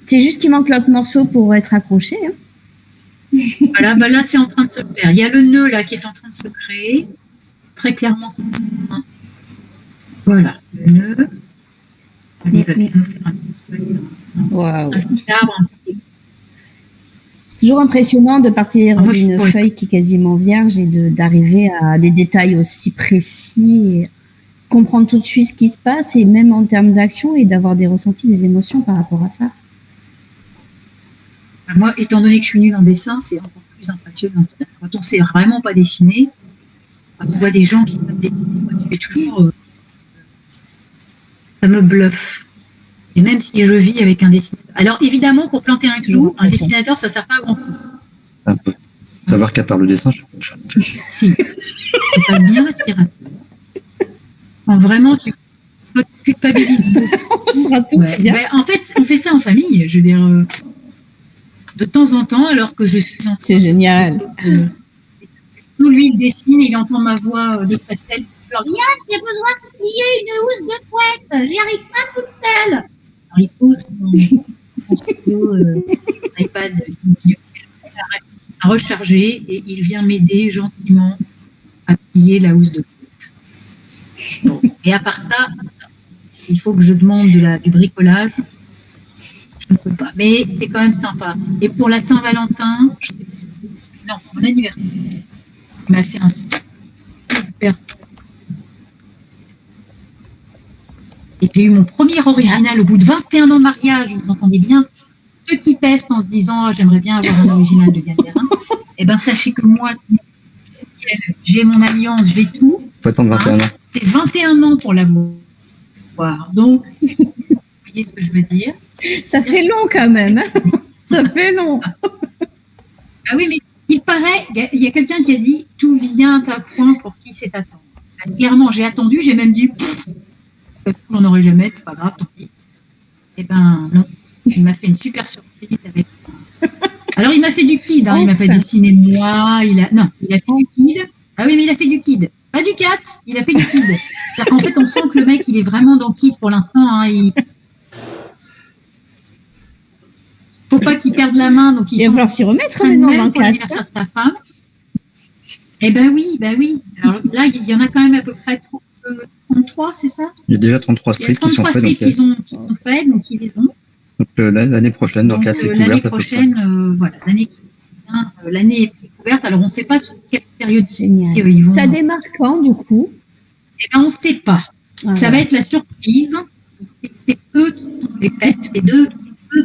C'est juste qu'il manque l'autre morceau pour être accroché. Hein. Voilà, bah là, c'est en train de se faire. Il y a le nœud là qui est en train de se créer. Très clairement, c'est ça. Voilà, le nœud. Il va bien faire un petit peu. Waouh. Un petit arbre, un petit... C'est toujours impressionnant de partir Ah, moi, d'une feuille qui est quasiment vierge et d'arriver à des détails aussi précis, et comprendre tout de suite ce qui se passe et même en termes d'action et d'avoir des ressentis, des émotions par rapport à ça. Moi, étant donné que je suis nulle en dessin, c'est encore plus impressionnant. Quand on ne sait vraiment pas dessiner, quand on voit des gens qui savent dessiner, moi, je fais toujours... ça me bluffe. Et même si je vis avec un dessinateur. Alors, évidemment, pour planter un clou, un dessinateur, ça ne sert pas à grand-chose. Un peu. Savoir qu'à part le dessin, je... Si. Tu passes bien l'aspirateur. Quand vraiment, tu culpabilises. On sera tous bien. Mais en fait, on fait ça en famille. Je veux dire, de temps en temps, alors que je suis en... C'est génial. Lui, il dessine, il entend ma voix de pastel. Alors, Yann, j'ai besoin de plier une housse de couette. J'y arrive pas toute seule. Alors, il pose son stylo, iPad à recharger et il vient m'aider gentiment à plier la housse de couette. Bon. Et à part ça, il faut que je demande du bricolage. Je ne peux pas. Mais c'est quand même sympa. Et pour la Saint-Valentin, non, pour mon anniversaire, il m'a fait un super... Et j'ai eu mon premier original au bout de 21 ans de mariage, vous entendez bien. Ceux qui pestent en se disant oh, j'aimerais bien avoir un original de Yann Terrain, eh bien sachez que moi, j'ai mon alliance, j'ai tout. Faut attendre 21 ans. C'est 21 ans pour l'avoir. Donc, vous voyez ce que je veux dire? Ça fait long quand même. Hein. Ça fait long. Ah oui, mais il paraît, il y a quelqu'un qui a dit tout vient à point pour qui sait attendre. Clairement, j'ai attendu, j'ai même dit toute façon, j'en aurai jamais, c'est pas grave, tant pis. Eh ben, non. Il m'a fait une super surprise avec. Alors, il m'a fait du kid, hein. Il m'a pas dessiné moi. Il a fait du kid. Ah oui, mais il a fait du kid. Pas du cat, il a fait du kid. C'est-à-dire qu'en fait, on sent que le mec, il est vraiment dans kid pour l'instant. Hein. Faut pas qu'il perde la main. Donc, il va falloir s'y remettre maintenant dans le pour l'anniversaire de sa femme. Eh ben oui, Alors là, il y en a quand même à peu près 33, c'est ça? Il y a déjà 33 strips qui sont faits. Qui sont faits, donc ils les ont. Donc l'année prochaine, donc c'est couverte. L'année prochaine, voilà, l'année qui vient, l'année est couverte. Alors on ne sait pas sur quelle période. Génial. Ça démarre quand du coup? Eh ben on ne sait pas. Ça va être la surprise. C'est eux qui sont les fêtes, c'est eux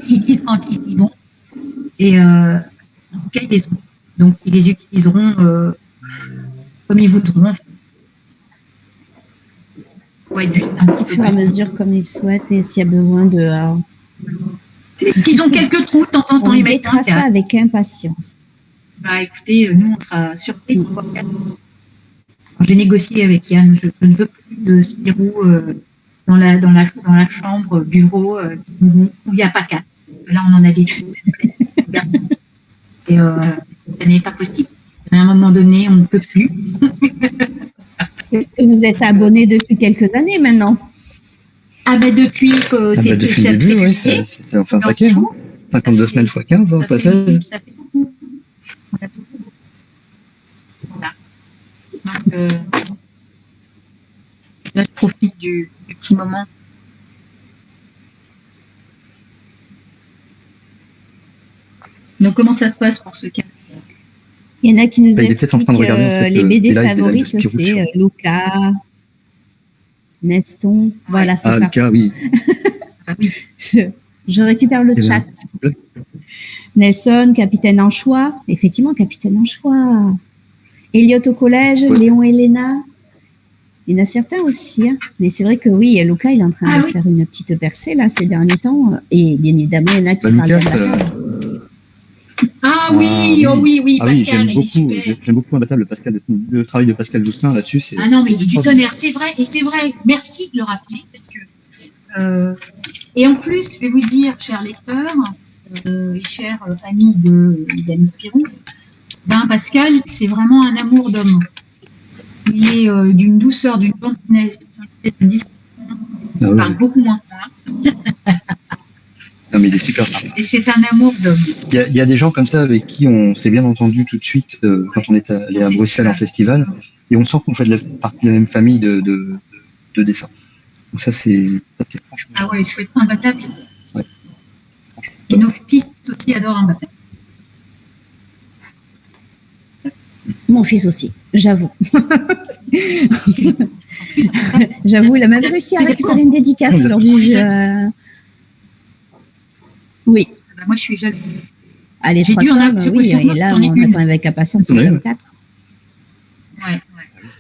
qui disent quand ils y vont. Et en tout cas ils les ont. Donc ils les utiliseront comme ils voudront. Ouais, juste un petit peu. Au fur et à mesure comme ils souhaitent et s'il y a besoin de. S'ils ont quelques trous de temps en temps, ils mettent ça avec impatience. Bah écoutez, nous on sera surpris pour voir 4. J'ai négocié avec Yann, je ne veux plus de Spirou dans la chambre, bureau, où il n'y a pas 4. Parce que là on en avait tout. Et ça n'est pas possible. À un moment donné, on ne peut plus. Vous êtes abonné depuis quelques années maintenant. Ah ben depuis que c'est depuis le début, oui, c'est enfin un paquet. 52 semaines x 15, hein, pas 16. Ça fait beaucoup. Voilà. Donc là, je profite du petit moment. Donc comment ça se passe pour ce cas? Il y en a qui nous expliquent que les BD favorites, c'est Luca, Neston, voilà, c'est ça. Luca, oui. Je récupère le chat. Nelson, Capitaine Anchois, effectivement, Capitaine Anchois. Elliot au collège, Léon et Léna. Il y en a certains aussi, hein. Mais c'est vrai que oui, Luca, il est en train de faire une petite percée là ces derniers temps. Et bien évidemment, il y en a qui parlent de la Ah oui, oui, Pascal, il est super. J'aime beaucoup Imbattable, le travail de Pascal Jousselin là-dessus. Ah non, mais il est du tonnerre, c'est vrai, merci de le rappeler, parce que... et en plus, je vais vous dire, chers lecteurs, et chers amis d'Yann Spirou, Pascal, c'est vraiment un amour d'homme. Il est d'une douceur, d'une gentillesse, d'une discrétion. Il parle beaucoup moins que moi. Non, mais il est super sympa. Et c'est un amour d'homme. Il y a des gens comme ça avec qui on s'est bien entendu tout de suite quand on est allé à Bruxelles en festival, et on sent qu'on fait partie de la même famille de dessin. Donc ça c'est franchement. Ah ouais, chouette, Imbattable. Ouais. Et nos fils aussi adorent Imbattable. Mon fils aussi, j'avoue. J'avoue, il a même réussi à récupérer une dédicace lors du jeu. Oui. Bah, moi, je suis jalouse. Allez, j'ai dû en avoir. Oui, et là, on attend avec impatience le 24. Ouais.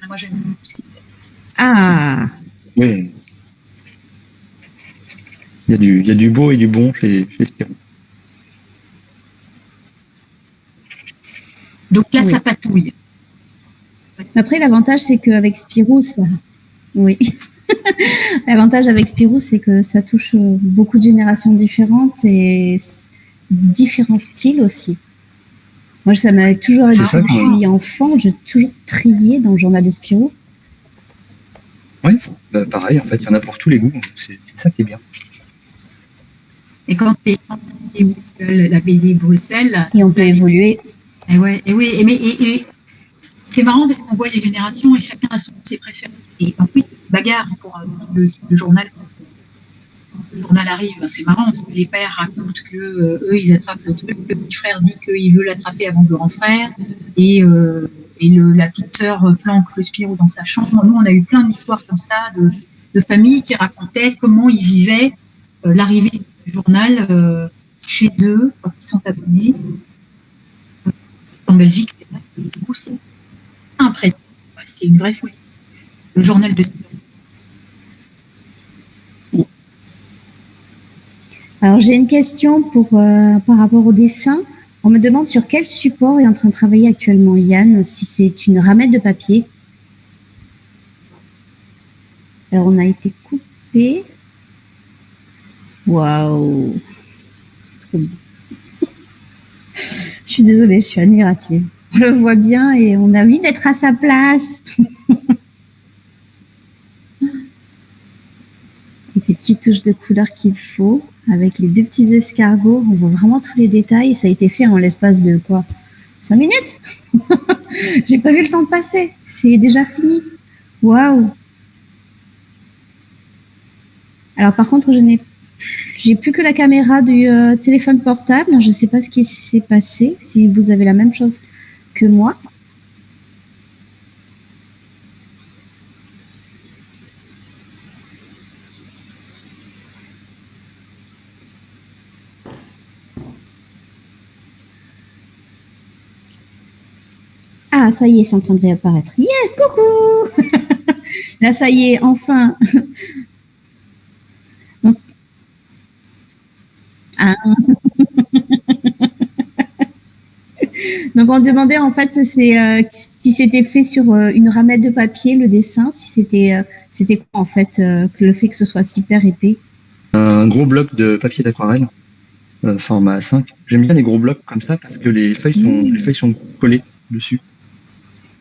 Moi, j'aime beaucoup ce qu'il fait. Ah. Oui. Il y a du beau et du bon chez Spirou. Donc là, ça patouille. Après, l'avantage, c'est qu'avec Spirou, ça... Oui. L'avantage avec Spirou, c'est que ça touche beaucoup de générations différentes et différents styles aussi. Moi, ça m'a toujours aidé. Quand je suis enfant, j'ai toujours trié dans le journal de Spirou. Oui, pareil, en fait, il y en a pour tous les goûts. C'est ça qui est bien. Et quand tu es la BD Bruxelles... Et on peut évoluer. Et oui, c'est marrant parce qu'on voit les générations et chacun a ses préférés. Et en plus, bagarre pour le journal. Le journal arrive, c'est marrant parce que les pères racontent que eux ils attrapent le truc, le petit frère dit qu'il veut l'attraper avant le grand frère, et la petite sœur planque le Spirou dans sa chambre. Nous, on a eu plein d'histoires comme ça de familles qui racontaient comment ils vivaient l'arrivée du journal chez eux quand ils sont abonnés. En Belgique, c'est vrai, du coup, c'est impressionnant. C'est une vraie folie. Le journal de Spirou. Alors, j'ai une question par rapport au dessin. On me demande sur quel support est en train de travailler actuellement Yann, si c'est une ramette de papier. Alors, on a été coupé. fait. Waouh, c'est trop beau. Je suis désolée, je suis admirative. On le voit bien et on a envie d'être à sa place. Avec les petites touches de couleur qu'il faut, avec les 2 petits escargots, on voit vraiment tous les détails et ça a été fait en l'espace de quoi, 5 minutes. J'ai pas vu le temps passer, c'est déjà fini. Waouh. Alors par contre, j'ai plus que la caméra du téléphone portable. Je ne sais pas ce qui s'est passé, si vous avez la même chose que moi. Ah, ça y est, c'est en train de réapparaître. Yes, coucou. Là, ça y est, enfin. Ah. Donc on demandait en fait si c'était fait sur une ramette de papier le dessin, si c'était quoi en fait que le fait que ce soit super épais. Un gros bloc de papier d'aquarelle, format A5. J'aime bien les gros blocs comme ça parce que les feuilles sont collées dessus.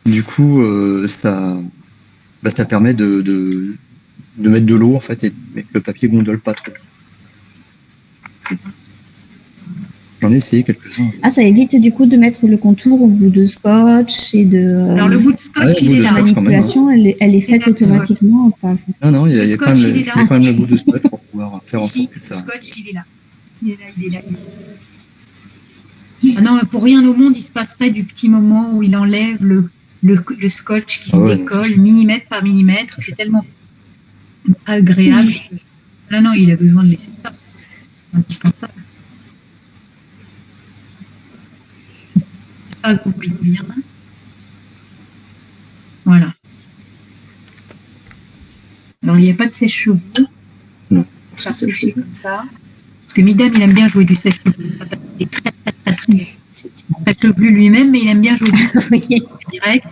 Du coup, ça permet de mettre de l'eau en fait et que le papier gondole pas trop. J'en ai essayé quelques-uns. Ah, ça évite du coup de mettre le contour au bout de scotch et de. Alors le bout de scotch, il est là. La manipulation, elle est faite automatiquement. Non, il y a quand même le bout de scotch pour pouvoir faire en sorte que ça. Le scotch, il est là. Il est là. Ah non, pour rien au monde, il se passerait du petit moment où il enlève le scotch qui se décolle millimètre par millimètre. C'est tellement agréable. Non, il a besoin de laisser ça. Indispensable. J'espère que vous voyez bien. Voilà. Alors, il n'y a pas de sèche-cheveux. Non. Pour faire sécher comme ça. Parce que Midam, il aime bien jouer du sèche-cheveux. Il est très, très chevelu lui-même, mais il aime bien jouer du sèche-cheveux direct.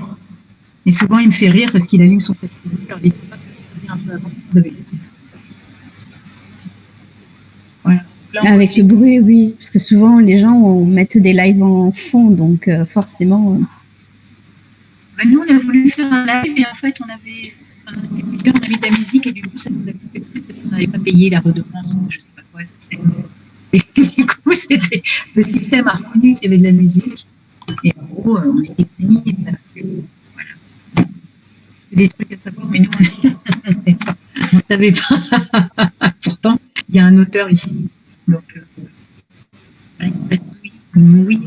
Et souvent, il me fait rire parce qu'il allume son sèche-cheveux. Je leur dis pas que un peu avant que vous avez. Voilà. Là, avec le bruit, oui. Parce que souvent, les gens mettent des lives en fond, donc forcément. Ben, nous, on a voulu faire un live et en fait, on avait mis de la musique et du coup, ça nous a coupé parce qu'on n'avait pas payé la redevance, je ne sais pas quoi. Et du coup, le système a reconnu qu'il y avait de la musique et en gros, on était punis et ça a fait. Voilà. C'est des trucs à savoir, mais nous, on ne savait pas. Pourtant, il y a un auteur ici. Donc, oui.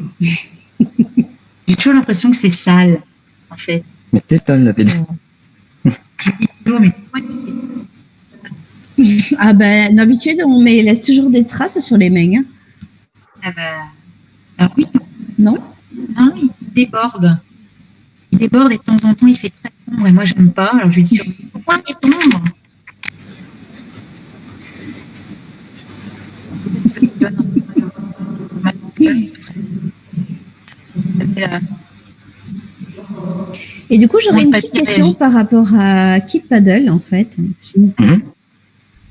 J'ai toujours l'impression que c'est sale, en fait. Mais c'est ça, la BD. Ah ben, d'habitude, on laisse toujours des traces sur les mains. Hein. Ah ben, alors oui. Non, il déborde. Il déborde et de temps en temps, il fait très sombre et moi, j'aime pas. Alors, je lui dis pourquoi c'est sombre? Et du coup, j'aurais une petite question par rapport à Kit Paddle, en fait.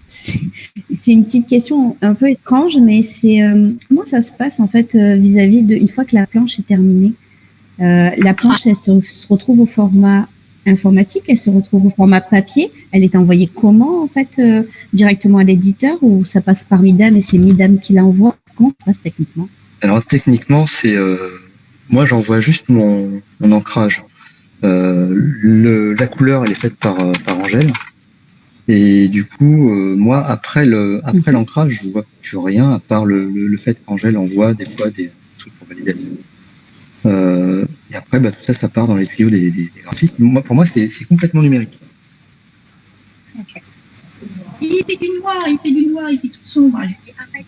C'est une petite question un peu étrange, mais c'est comment ça se passe en fait vis-à-vis de une fois que la planche est terminée. La planche, elle se retrouve au format informatique, elle se retrouve au format papier. Elle est envoyée comment en fait directement à l'éditeur ou ça passe par Midam et c'est Midam qui l'envoie? Comment ça se passe techniquement? Alors techniquement, c'est moi j'envoie juste mon ancrage. La couleur, elle est faite par Angèle. Et du coup, moi, après l'ancrage, je vois plus rien à part le fait qu'Angèle envoie des fois des trucs pour validation. Et après, tout ça, ça part dans les tuyaux des graphistes. Pour moi, c'est complètement numérique. Okay. Il fait du noir, il fait tout sombre. Je lui dis arrête.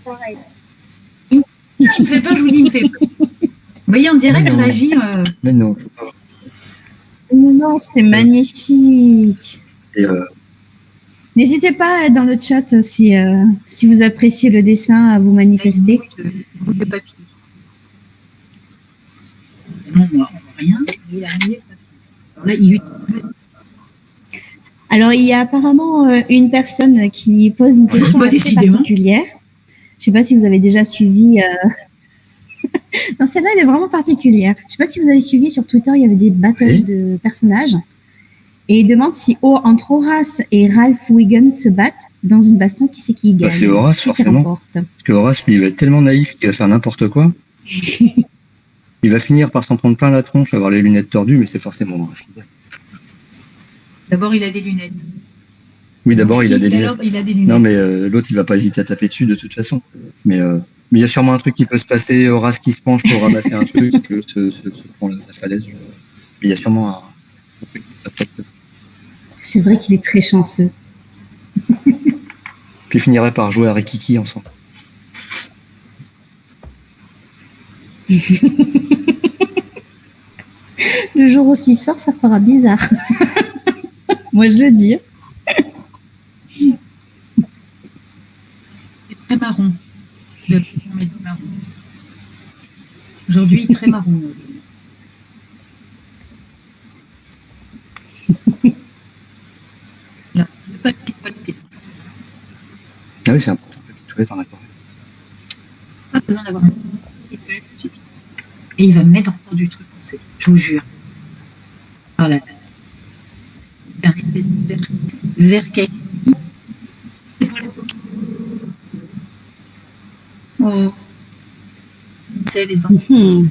Il me fait peur, je vous dis, il me fait peur. Vous voyez, en direct, on agit. Mais non, faut pas. Non, c'était magnifique. Et n'hésitez pas dans le chat si vous appréciez le dessin à vous manifester. De papier. Non, moi, on voit rien. Il a mis le papier. Alors là, il utilise. Alors, il y a apparemment une personne qui pose une question assez décidément. particulière. Je ne sais pas si vous avez déjà suivi. Non, celle-là, elle est vraiment particulière. Je ne sais pas si vous avez suivi sur Twitter, il y avait des battles de personnages. Et il demande si entre Horace et Ralph Wiggum se battent dans une baston, qui c'est qui gagne? C'est Horace, Qui forcément. remporte? Parce que Horace, lui, il va être tellement naïf qu'il va faire n'importe quoi. Il va finir par s'en prendre plein la tronche, avoir les lunettes tordues, mais c'est forcément Horace qui gagne. D'abord, il a des lunettes. Oui, d'abord, il a des lunettes. Alors, il a des lunettes. Non, mais l'autre, il va pas hésiter à taper dessus de toute façon. Mais il y a sûrement un truc qui peut se passer, Horace qui se penche pour ramasser un truc, se prend la falaise. Mais il y a sûrement un truc qui se passe. C'est vrai qu'il est très chanceux. Puis il finirait par jouer à Rikiki ensemble. Le jour où il sort, ça fera bizarre. Moi, je le dis. C'est très marron. Le marron. Aujourd'hui, très marron. Là, pas de qualité. Ah oui, c'est important que tu toilette en aquarelle. Pas besoin d'avoir une petite toilette, ça suffit. Et il va mettre encore du truc foncé, je vous jure. Voilà. Un espèce de vert caillé. C'est pour les Pokémon. Oh. C'est les enfants. Mhm.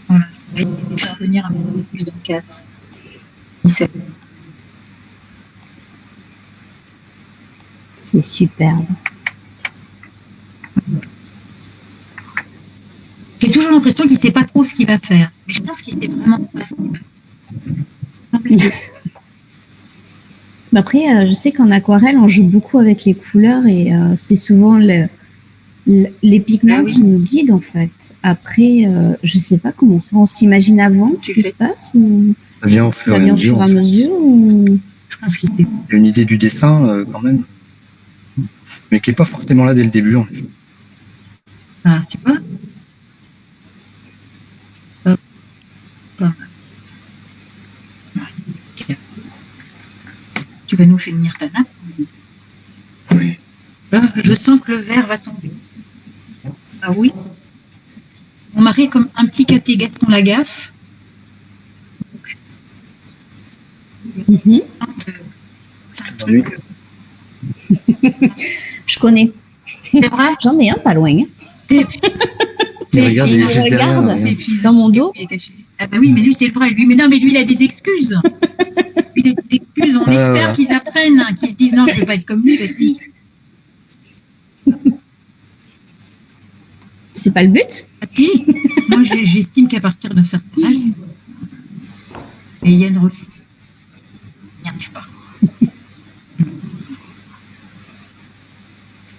Voilà. On va essayer de faire venir un peu plus dans Cats. Il sait. C'est superbe. J'ai toujours l'impression qu'il ne sait pas trop ce qu'il va faire. Mais je pense qu'il sait vraiment pas ce qu'il va faire. Mais après, je sais qu'en aquarelle, on joue beaucoup avec les couleurs et c'est souvent les pigments Ah oui. qui nous guident en fait. Après, je sais pas comment on s'imagine avant ce Tu qui fais. se passe ou Ça vient au fur ça et à vient au mesure. fur et en à fait. mesure ou... Je pense qu'il sait. Il y a une idée du dessin quand même, mais qui n'est pas forcément là dès le début. En effet. Ah, tu vois. Hop. Pas mal. Ok. Tu vas nous finir ta nappe. Oui. Là, je sens que le verre va tomber. Ah oui. On m'arrête comme un petit caté Gaston Lagaffe. Mhm. Lui, Je connais. C'est vrai. J'en ai un pas loin. Hein. C'est regarde, il est épuisant. juste derrière. regarde. C'est épuisant. Dans mon dos. Il est caché. Ah bah oui, mais lui c'est le vrai. Lui, mais non, mais lui il a des excuses. Lui, il a des excuses. On Ah, espère voilà. qu'ils apprennent, hein, qu'ils se disent non, je veux pas être comme lui. Bah si. C'est pas le but. Ah, si. Moi j'estime qu'à partir d'un certain âge, et Yann refuse. Il n'y arrive pas.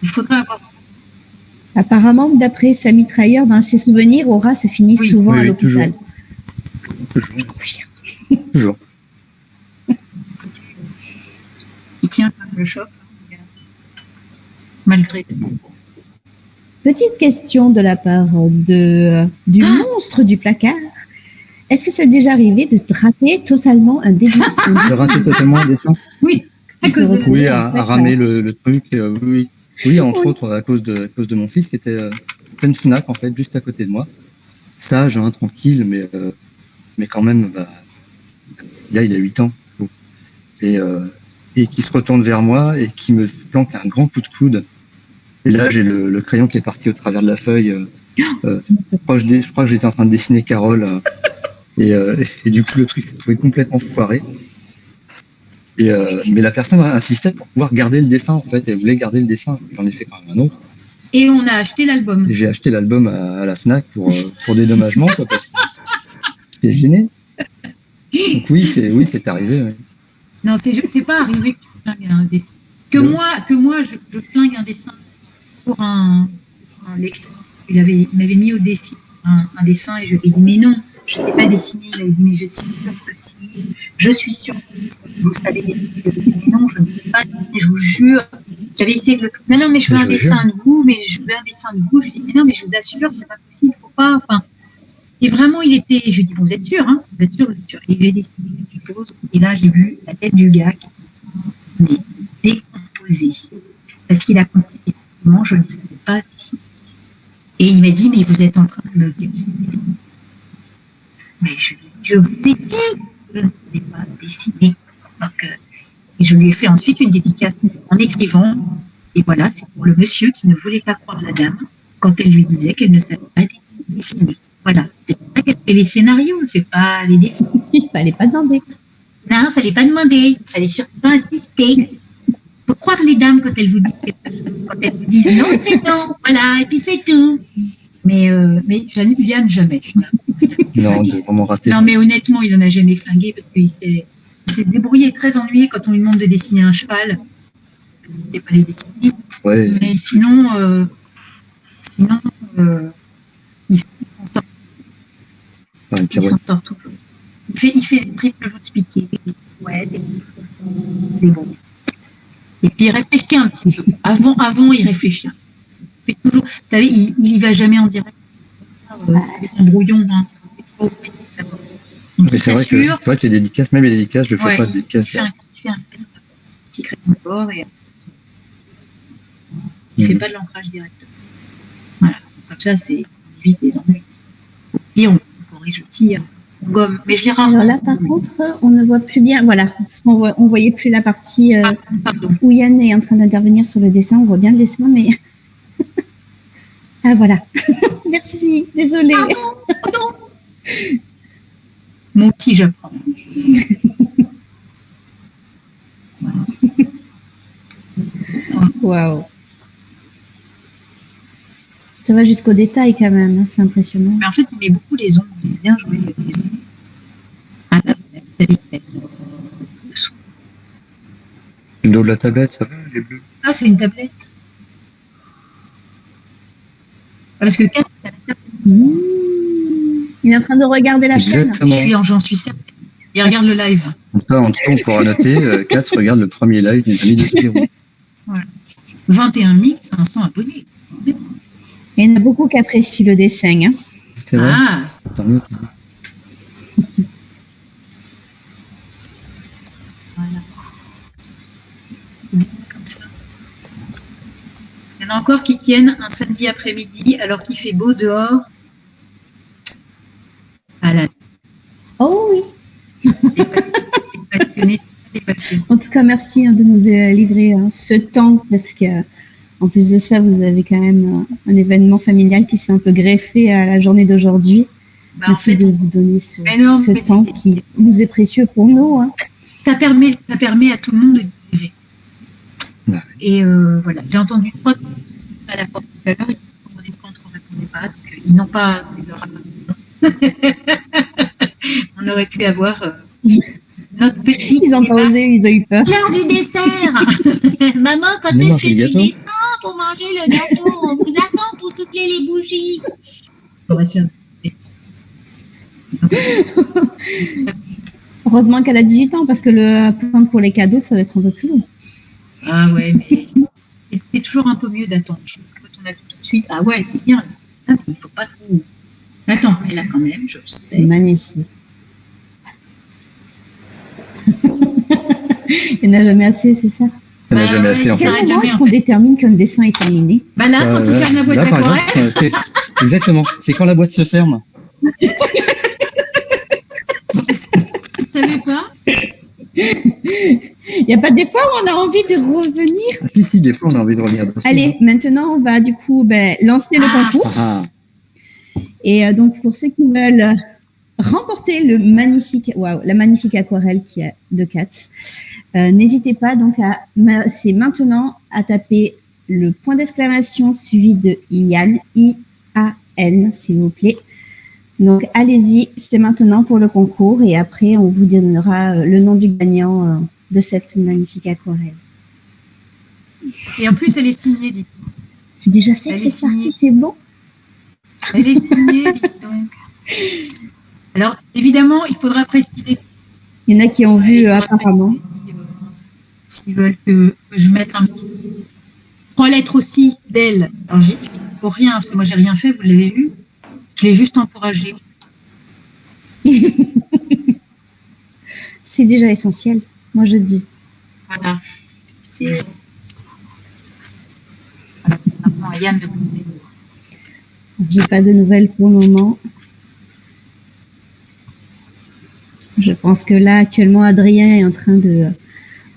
Il faudrait avoir. Apparemment, d'après sa mitrailleur, dans ses souvenirs, Horace finit Oui, souvent oui, à l'hôpital. Toujours. Il tient comme le choc. Maltraité. Petite question de la part du monstre du placard. Est-ce que ça t'est déjà arrivé de te rater totalement un dessin? De rater totalement un dessin. Oui. À Il se cause de retrouve. Oui, Oui, à d'accord. ramer le truc. Oui. Oui, entre Oui. autres à cause de mon fils qui était pleine Fnac en fait, juste à côté de moi. Sage, hein, tranquille, mais quand même, bah, là il a 8 ans. Et qui se retourne vers moi et qui me planque un grand coup de coude. Et là j'ai le crayon qui est parti au travers de la feuille. Je crois que j'étais en train de dessiner Carole. Et du coup le truc s'est trouvé complètement foiré. Mais la personne insistait pour pouvoir garder le dessin en fait, elle voulait garder le dessin. J'en ai fait quand même un autre. Et on a acheté l'album. Et j'ai acheté l'album à la Fnac pour dédommagement quoi, parce que j'étais gêné. Donc oui, c'est arrivé. Ouais. Non, c'est pas arrivé que tu flingues un dessin. Que Oui. moi, je flingue un dessin pour un lecteur. Il m'avait mis au défi un dessin et je lui ai dit mais non, je sais pas dessiner. Il avait dit mais je suis sûre que si, je suis sûre que vous savez dessiner. Je lui ai dit mais non, je ne sais pas dessiner, je vous jure. J'avais essayé de le... Non, mais je veux Je un vous dessin de vous, mais je veux un dessin de vous. Je lui ai dit non, mais je vous assure, c'est pas possible, faut pas. Enfin, Et vraiment, je lui ai dit, vous êtes sûr, hein? Vous êtes sûr, vous êtes sûr? Et j'ai dessiné quelque chose. Et là, j'ai vu la tête du gars qui est décomposée. Parce qu'il a compris, effectivement, je ne savais pas dessiner. Et il m'a dit, mais vous êtes en train de me dessiner. Mais je vous ai dit que je ne savais pas dessiner. Donc, et je lui ai fait ensuite une dédicace en écrivant. Et voilà, c'est pour le monsieur qui ne voulait pas croire la dame quand elle lui disait qu'elle ne savait pas dessiner. Voilà, c'est pour ça qu'elle fait les scénarios, on ne fait pas les dessins. Il fallait pas demander. Non, il ne fallait pas demander, il fallait surtout pas insister. Il faut croire les dames quand elles vous disent non, c'est non, voilà, et puis c'est tout. Mais Yann, jamais. Non, de vraiment rater. Non, mais honnêtement, il n'en a jamais flingué parce qu'il s'est débrouillé, très ennuyé quand on lui demande de dessiner un cheval. Il ne sait pas les dessiner. Ouais. Mais sinon il s'en sort. Enfin, Il s'en sort toujours. Il fait des triples vous expliquer. Ouais, des bons. Et puis il réfléchit un petit peu. Avant, il réfléchit. Il fait toujours. Vous savez, il y va jamais en direct. Avec un brouillon. Hein. Donc, Mais c'est vrai que les dédicaces, même les dédicaces, je le fais pas de dédicaces. Il fait un petit crayon de bord et il fait pas de l'ancrage direct. Voilà. Comme ça, c'est évite les ennuis. Et on corrige le tir, on gomme. Mais je les rends. Alors là, par contre, on ne voit plus bien. Voilà, parce qu'on voyait plus la partie où Yann est en train d'intervenir sur le dessin. On voit bien le dessin, mais ah voilà. Merci. Désolée. Pardon. Mon petit, j'apprends. Waouh. Ça va jusqu'au détail quand même, hein, c'est impressionnant. Mais en fait, il met beaucoup les ombres. Il aime bien jouer avec les ombres. Ah, Le dos de la tablette, ça va, les bleus. Ah, c'est une tablette. Parce que Kat, il est en train de regarder la chaîne. J'en suis certaine. Il regarde le live. Comme ça, en tout cas, on pourra noter. Katz regarde le premier live des Amis d'Espirou. Voilà. 21 500 abonnés. Il y en a beaucoup qui apprécient le dessin. Hein. C'est vrai. Ah. Tant mieux. Voilà. Comme ça. Il y en a encore qui tiennent un samedi après-midi alors qu'il fait beau dehors. À la... Oh oui. Les passionnés. En tout cas, merci de nous livrer ce temps parce que en plus de ça, vous avez quand même un événement familial qui s'est un peu greffé à la journée d'aujourd'hui. Merci de vous donner ce temps qui nous est précieux pour nous. Hein. Ça permet à tout le monde de libérer. Ouais. Et voilà, j'ai entendu 3 à la porte tout à l'heure, ils se sont rendus compte qu'on ne répondait pas, donc ils n'ont pas fait leur apparition. On aurait pu avoir notre petit. Ils n'ont pas osé, ils ont eu peur. L'heure du dessert. Maman, quand est-ce que tu descends pour manger le gâteau? On vous attend pour souffler les bougies. Heureusement qu'elle a 18 ans parce que le point pour les cadeaux, ça va être un peu plus long. Ah ouais, mais c'est toujours un peu mieux d'attendre. Quand on a tout de suite, ah ouais, c'est bien. Il ne faut pas trop. Attends, mais là quand même, je sais. C'est magnifique. Il n'y en a jamais assez, c'est ça? Il n'y en a jamais assez, en fait. Quel moment est-ce qu'on détermine qu'un dessin est terminé? Bah là, quand il ferme la boîte d'aquarelle. Exactement. C'est quand la boîte se ferme. Vous savez pas? Il n'y a pas des fois où on a envie de revenir? Si, des fois on a envie de revenir. Allez, maintenant on va du coup lancer le concours. Et donc pour ceux qui veulent remporter la magnifique aquarelle qui est de Katz, n'hésitez pas donc c'est maintenant à taper le point d'exclamation suivi de Yann, I-A-N s'il vous plaît. Donc, allez-y, c'est maintenant pour le concours et après, on vous donnera le nom du gagnant de cette magnifique aquarelle. Et en plus, elle est signée, dites donc. C'est déjà ça que c'est parti, c'est bon. Elle est signée, dites donc. Alors, évidemment, il faudra préciser. Il y en a qui ont vu apparemment. S'ils veulent que je mette un petit 3 lettres aussi d'elle. Alors, pour rien, parce que moi, j'ai rien fait, vous l'avez vu. Je l'ai juste encouragé. C'est déjà essentiel, moi je dis. Voilà. C'est maintenant à Yann de pousser. J'ai pas de nouvelles pour le moment. Je pense que là, actuellement, Adrien est en train de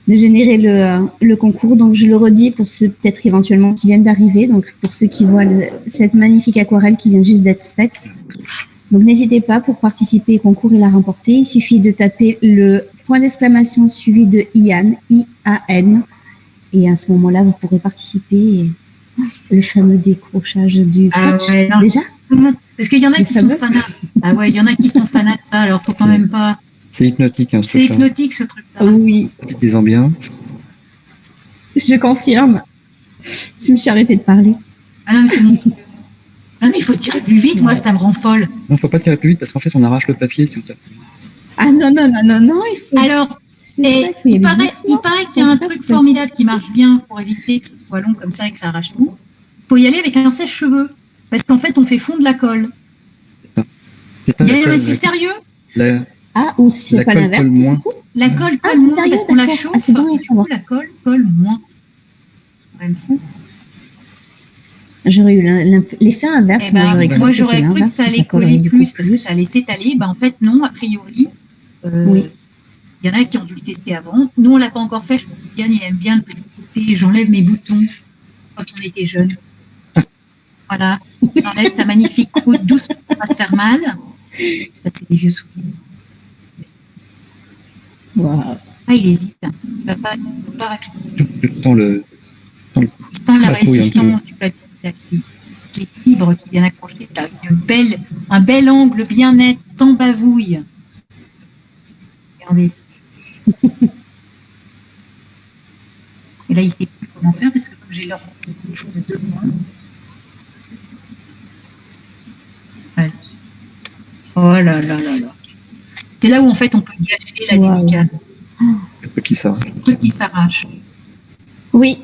générer le concours. Donc, je le redis pour ceux peut-être éventuellement qui viennent d'arriver. Donc, pour ceux qui voient cette magnifique aquarelle qui vient juste d'être faite. Donc, n'hésitez pas pour participer au concours et la remporter. Il suffit de taper le point d'exclamation suivi de Ian, I-A-N. Et à ce moment-là, vous pourrez participer. Et le fameux décrochage du scotch, ouais, non. déjà. Parce qu'il y en a Les qui fameux. sont fanats. Ah ouais, il y en a qui sont fanats de ça, alors faut quand même pas. C'est hypnotique, hein, ce C'est truc-là. hypnotique ce truc-là. Oui, Profitez-en bien. je confirme. Tu me suis arrêté de parler. Ah non, mais c'est mon truc. Ah mais il faut tirer plus vite, moi ça me rend folle. Non, faut pas tirer plus vite parce qu'en fait, on arrache le papier si on tire plus vite. Ah non, non, non, non, non, il faut. Alors, c'est ça, et il faut y il aller paraît doucement. qu'il y a un truc formidable qui marche bien pour éviter que ce soit long comme ça et que ça arrache tout. Il faut y aller avec un sèche-cheveux. Parce qu'en fait, on fait fondre la colle. C'est ça, Mais c'est sérieux. la, Ah, ou c'est la pas colle l'inverse. colle moins. La colle Ah, colle c'est moins sérieux, parce qu'on la d'accord. chauffe. Ah, c'est bon à et du savoir. coup, la colle colle moins. C'est quand même fou. J'aurais eu l'effet inverse. Eh ben, moi, j'aurais cru moi, que c'était j'aurais cru que l'inverse, ça allait ça collerait coller du coup plus parce que ça allait s'étaler. Ben, en fait, non, a priori. Oui. Il y en a qui ont dû le tester avant. Nous, on l'a pas encore fait. Je pense que Yann, il aime bien le petit côté. J'enlève mes boutons quand on était jeune. Voilà. On enlève sa magnifique croûte doucement pour pas se faire mal. Ça, c'est des vieux souvenirs. Wow. Ah, il hésite. Il va pas rapidement. Je sens le. Il sent la Cratouille un résistance du papier plastique. Les fibres qui viennent accrocher là. Un bel angle bien net, sans bavouille. Regardez. Et là, il ne sait plus comment faire parce que comme j'ai leur chose de 2 mois. Allez. Oh là là là là. C'est là où en fait on peut gâcher la Wow. dédicace. Le truc qui s'arrache. C'est le truc qui s'arrache. Oui.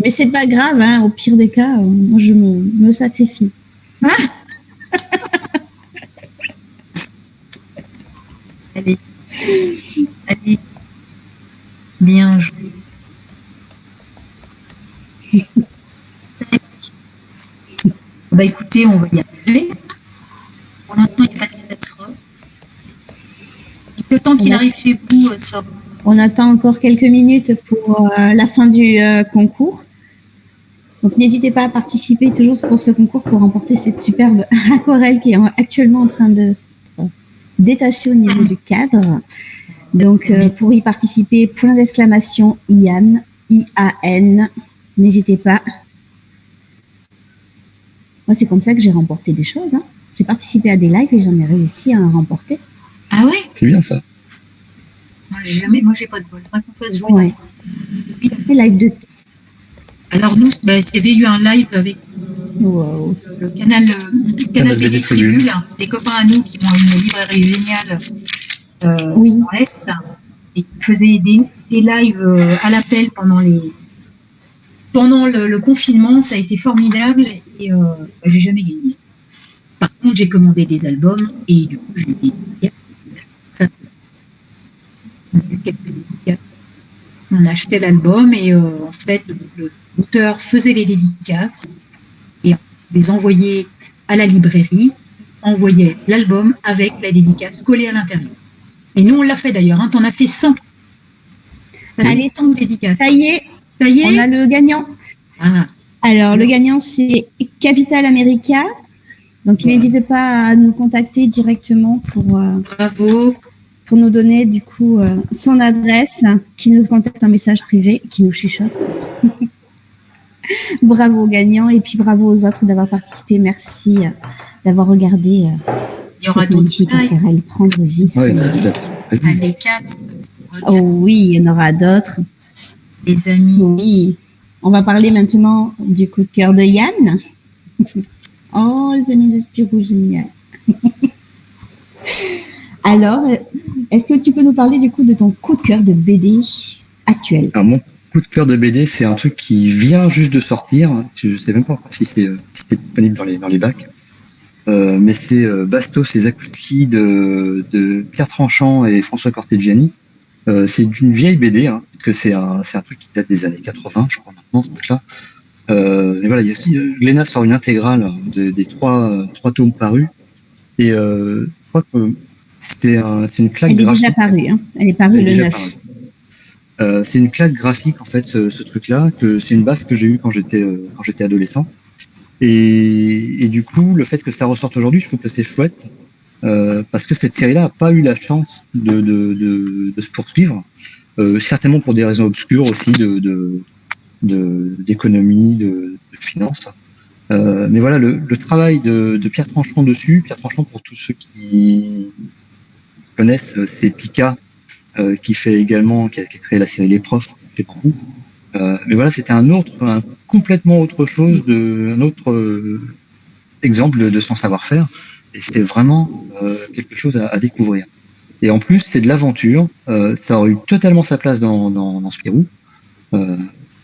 Mais c'est pas grave, hein. Au pire des cas, moi, je me sacrifie. Allez. Allez. Bien joué. Bah écoutez, on va y arriver. Pour l'instant, il n'y a pas de catastrophe. Le temps qu'il arrive chez vous sort. On attend encore quelques minutes pour la fin du concours. Donc, n'hésitez pas à participer toujours pour ce concours pour remporter cette superbe aquarelle qui est actuellement en train de se détacher au niveau du cadre. Donc, pour y participer, point d'exclamation Ian, I-A-N. N'hésitez pas. Moi, c'est comme ça que j'ai remporté des choses. Hein. J'ai participé à des lives et j'en ai réussi à en remporter. Ah ouais? C'est bien ça. Moi, j'ai pas de bol. Faudrait qu'on fasse jouer. Ouais. Les lives de... Alors nous, bah, il y avait eu un live avec Wow. le canal BD Tribune, des copains à nous qui ont une librairie géniale Oui. dans l'Est, et qui faisaient des lives à l'appel pendant le confinement. Ça a été formidable et j'ai jamais gagné. Par contre, j'ai commandé des albums et du coup, j'ai eu des dédicaces. Ça, on a eu quelques dédicaces. On achetait l'album et en fait, l'auteur faisait les dédicaces et on les envoyait à la librairie, envoyait l'album avec la dédicace collée à l'intérieur. Et nous, on l'a fait d'ailleurs. Hein. T'en as fait 100. Allez, 100 dédicaces. ça y est, Ça y est. on a le gagnant. Ah, Alors, le gagnant, c'est Capital America. Donc, n'hésite pas à nous contacter directement bravo. pour nous donner, du coup, son adresse, qui nous contacte en message privé, qui nous chuchote. Bravo au gagnant et puis bravo aux autres d'avoir participé. Merci d'avoir regardé Il y aura cette d'autres magnifique lives. aquarelle prendre vie sur Ouais, les c'est yeux. bien. Ah, les 4, Oh oui, il y en aura d'autres. les amis. Oui. On va parler maintenant du coup de cœur de Yann. Oh, les amis de Spirou, génial. Alors, est-ce que tu peux nous parler du coup de ton coup de cœur de BD actuel? Alors, mon coup de cœur de BD, c'est un truc qui vient juste de sortir. Je sais même pas encore si c'est disponible dans les bacs. mais c'est Bastos et Zakouski de Pierre Tranchant et François Cortegiani. C'est d'une vieille BD, hein, parce que c'est un truc qui date des années 80, je crois maintenant, ce truc-là. Mais voilà, il y a aussi Glénat sort une intégrale des trois tomes parus. Et je crois que c'est une claque Elle est graphique. déjà parue, hein. Elle est parue Elle est le déjà 9. parue. C'est une claque graphique en fait, ce truc-là, que c'est une base que j'ai eue quand j'étais adolescent. Et du coup, le fait que ça ressorte aujourd'hui, je trouve que c'est chouette, parce que cette série-là a pas eu la chance de se poursuivre, certainement pour des raisons obscures aussi d'économie, de finance. Mais voilà, le travail de Pierre Tranchant dessus, Pierre Tranchant pour tous ceux qui connaissent, c'est Pika, qui a créé la série Les Profs, chez Bambou. Mais voilà, c'était complètement autre chose, un autre exemple de son savoir-faire, et c'était vraiment quelque chose à découvrir. Et en plus, c'est de l'aventure, ça aurait eu totalement sa place dans Spirou.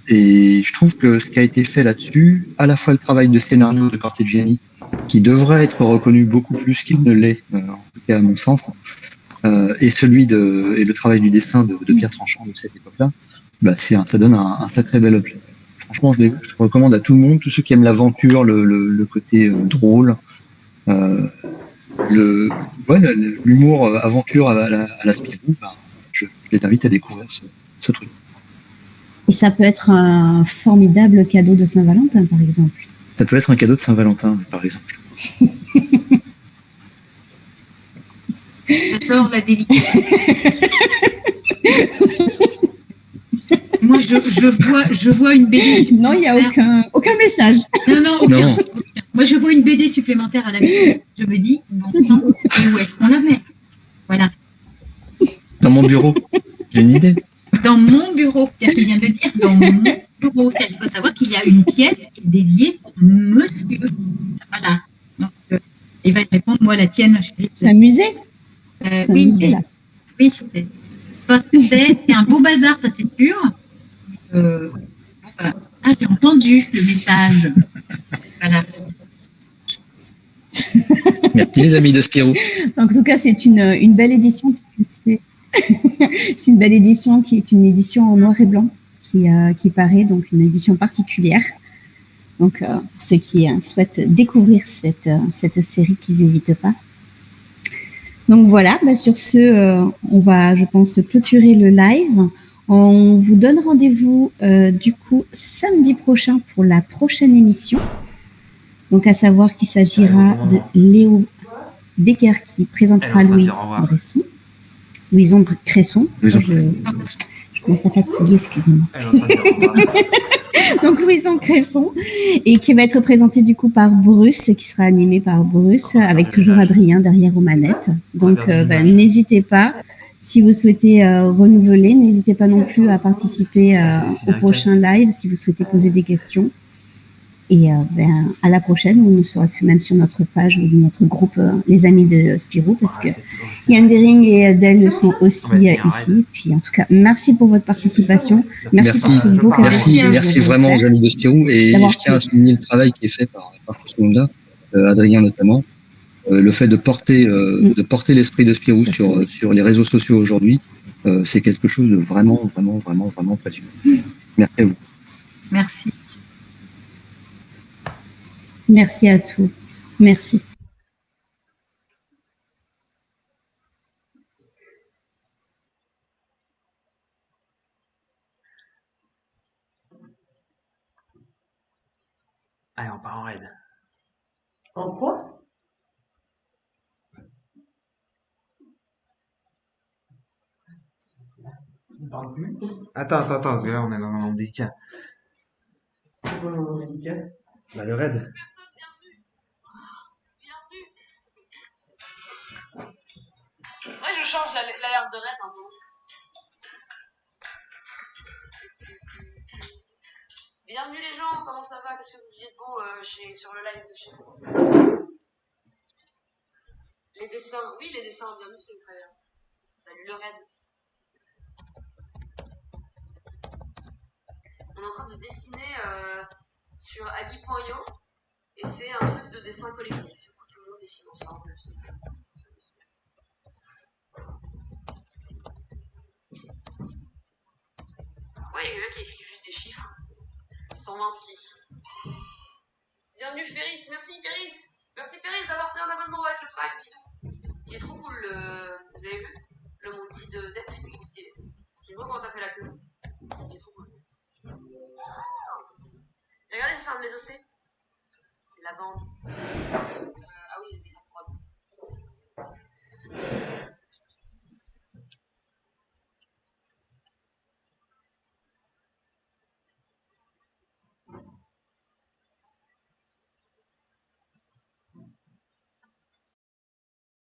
Et je trouve que ce qui a été fait là-dessus, à la fois le travail de scénario de Cortegiani, qui devrait être reconnu beaucoup plus qu'il ne l'est, en tout cas à mon sens, et le travail du dessin de Pierre Tranchant de cette époque-là, bah ça donne un sacré bel objet. Franchement, je recommande à tout le monde, tous ceux qui aiment l'aventure, le côté drôle, l'humour aventure à la Spirou, bah, je les invite à découvrir ce truc. Et ça peut être un formidable cadeau de Saint-Valentin, par exemple. Ça peut être un cadeau de Saint-Valentin, par exemple. J'adore la délicatesse. Moi, je vois une BD. Non, il n'y a aucun message. Non, aucun. Moi, je vois une BD supplémentaire à la maison. Je me dis, bon sang, et où est-ce qu'on la met? Voilà. Dans mon bureau. J'ai une idée. Dans mon bureau. C'est-à-dire qu'il vient de le dire, dans mon bureau. C'est-à-dire qu'il faut savoir qu'il y a une pièce qui est dédiée pour monsieur. Voilà. Donc, il va te répondre, moi, la tienne, ma chérie. C'est un musée. C'est un musée, là. Oui, parce que c'est un beau bazar, ça c'est sûr. Voilà. Ah, j'ai entendu le message. Voilà. Merci les amis de Spirou. En tout cas, c'est une belle édition, puisque c'est une belle édition qui est une édition en noir et blanc qui paraît, donc une édition particulière. Donc, ceux qui souhaitent découvrir cette série, qu'ils n'hésitent pas. Donc voilà, sur ce, on va, je pense, clôturer le live. On vous donne rendez-vous du coup samedi prochain pour la prochaine émission. Donc à savoir qu'il s'agira de Léo Becker qui présentera Louise Cresson. Louison Cresson. Je commence à fatiguer, excusez-moi. Donc Louison Cresson, et qui va être présenté du coup par Bruce, qui sera animé par Bruce, avec toujours Adrien derrière aux manettes. Donc n'hésitez pas, si vous souhaitez renouveler, n'hésitez pas non plus à participer au prochain live, si vous souhaitez poser des questions. Et à la prochaine, ou ne serait-ce que même sur notre page ou notre groupe Les Amis de Spirou, parce que Yann Dering et Adèle sont aussi ici. Puis en tout cas, merci pour votre participation. Merci pour ce beau cadeau. Merci vraiment aux Amis de Spirou. Et je tiens à souligner le travail qui est fait par tout ce monde-là, Adrien notamment. Le fait de porter l'esprit de Spirou sur les réseaux sociaux aujourd'hui, c'est quelque chose de vraiment précieux. Merci à vous. Merci. Merci à tous. Merci. Allez, on part en raid. En quoi? On parle plus. Attends, parce que là, on est dans un handicap. C'est quoi le handicap? Bah, le raid. Ouais, je change l'alerte de raid un peu. Bienvenue les gens, comment ça va? Qu'est-ce que vous faisiez de beau sur le live de chez vous? Les dessins, oui, les dessins, bienvenue, c'est très bien. Salut le raid. On est en train de dessiner sur agi.io et c'est un truc de dessin collectif. Tout le dessine ensemble. Ouais, il y a quelqu'un qui écrit juste des chiffres. 126. Bienvenue Ferris, merci Ferris. Merci Ferris d'avoir pris un abonnement avec le Prime, bisous. Il est trop cool le. Vous avez vu le multi de deck, il est trop stylé. J'aime bien quand t'as fait la queue. Il est trop cool. Regardez, c'est un de mes OC. C'est la bande.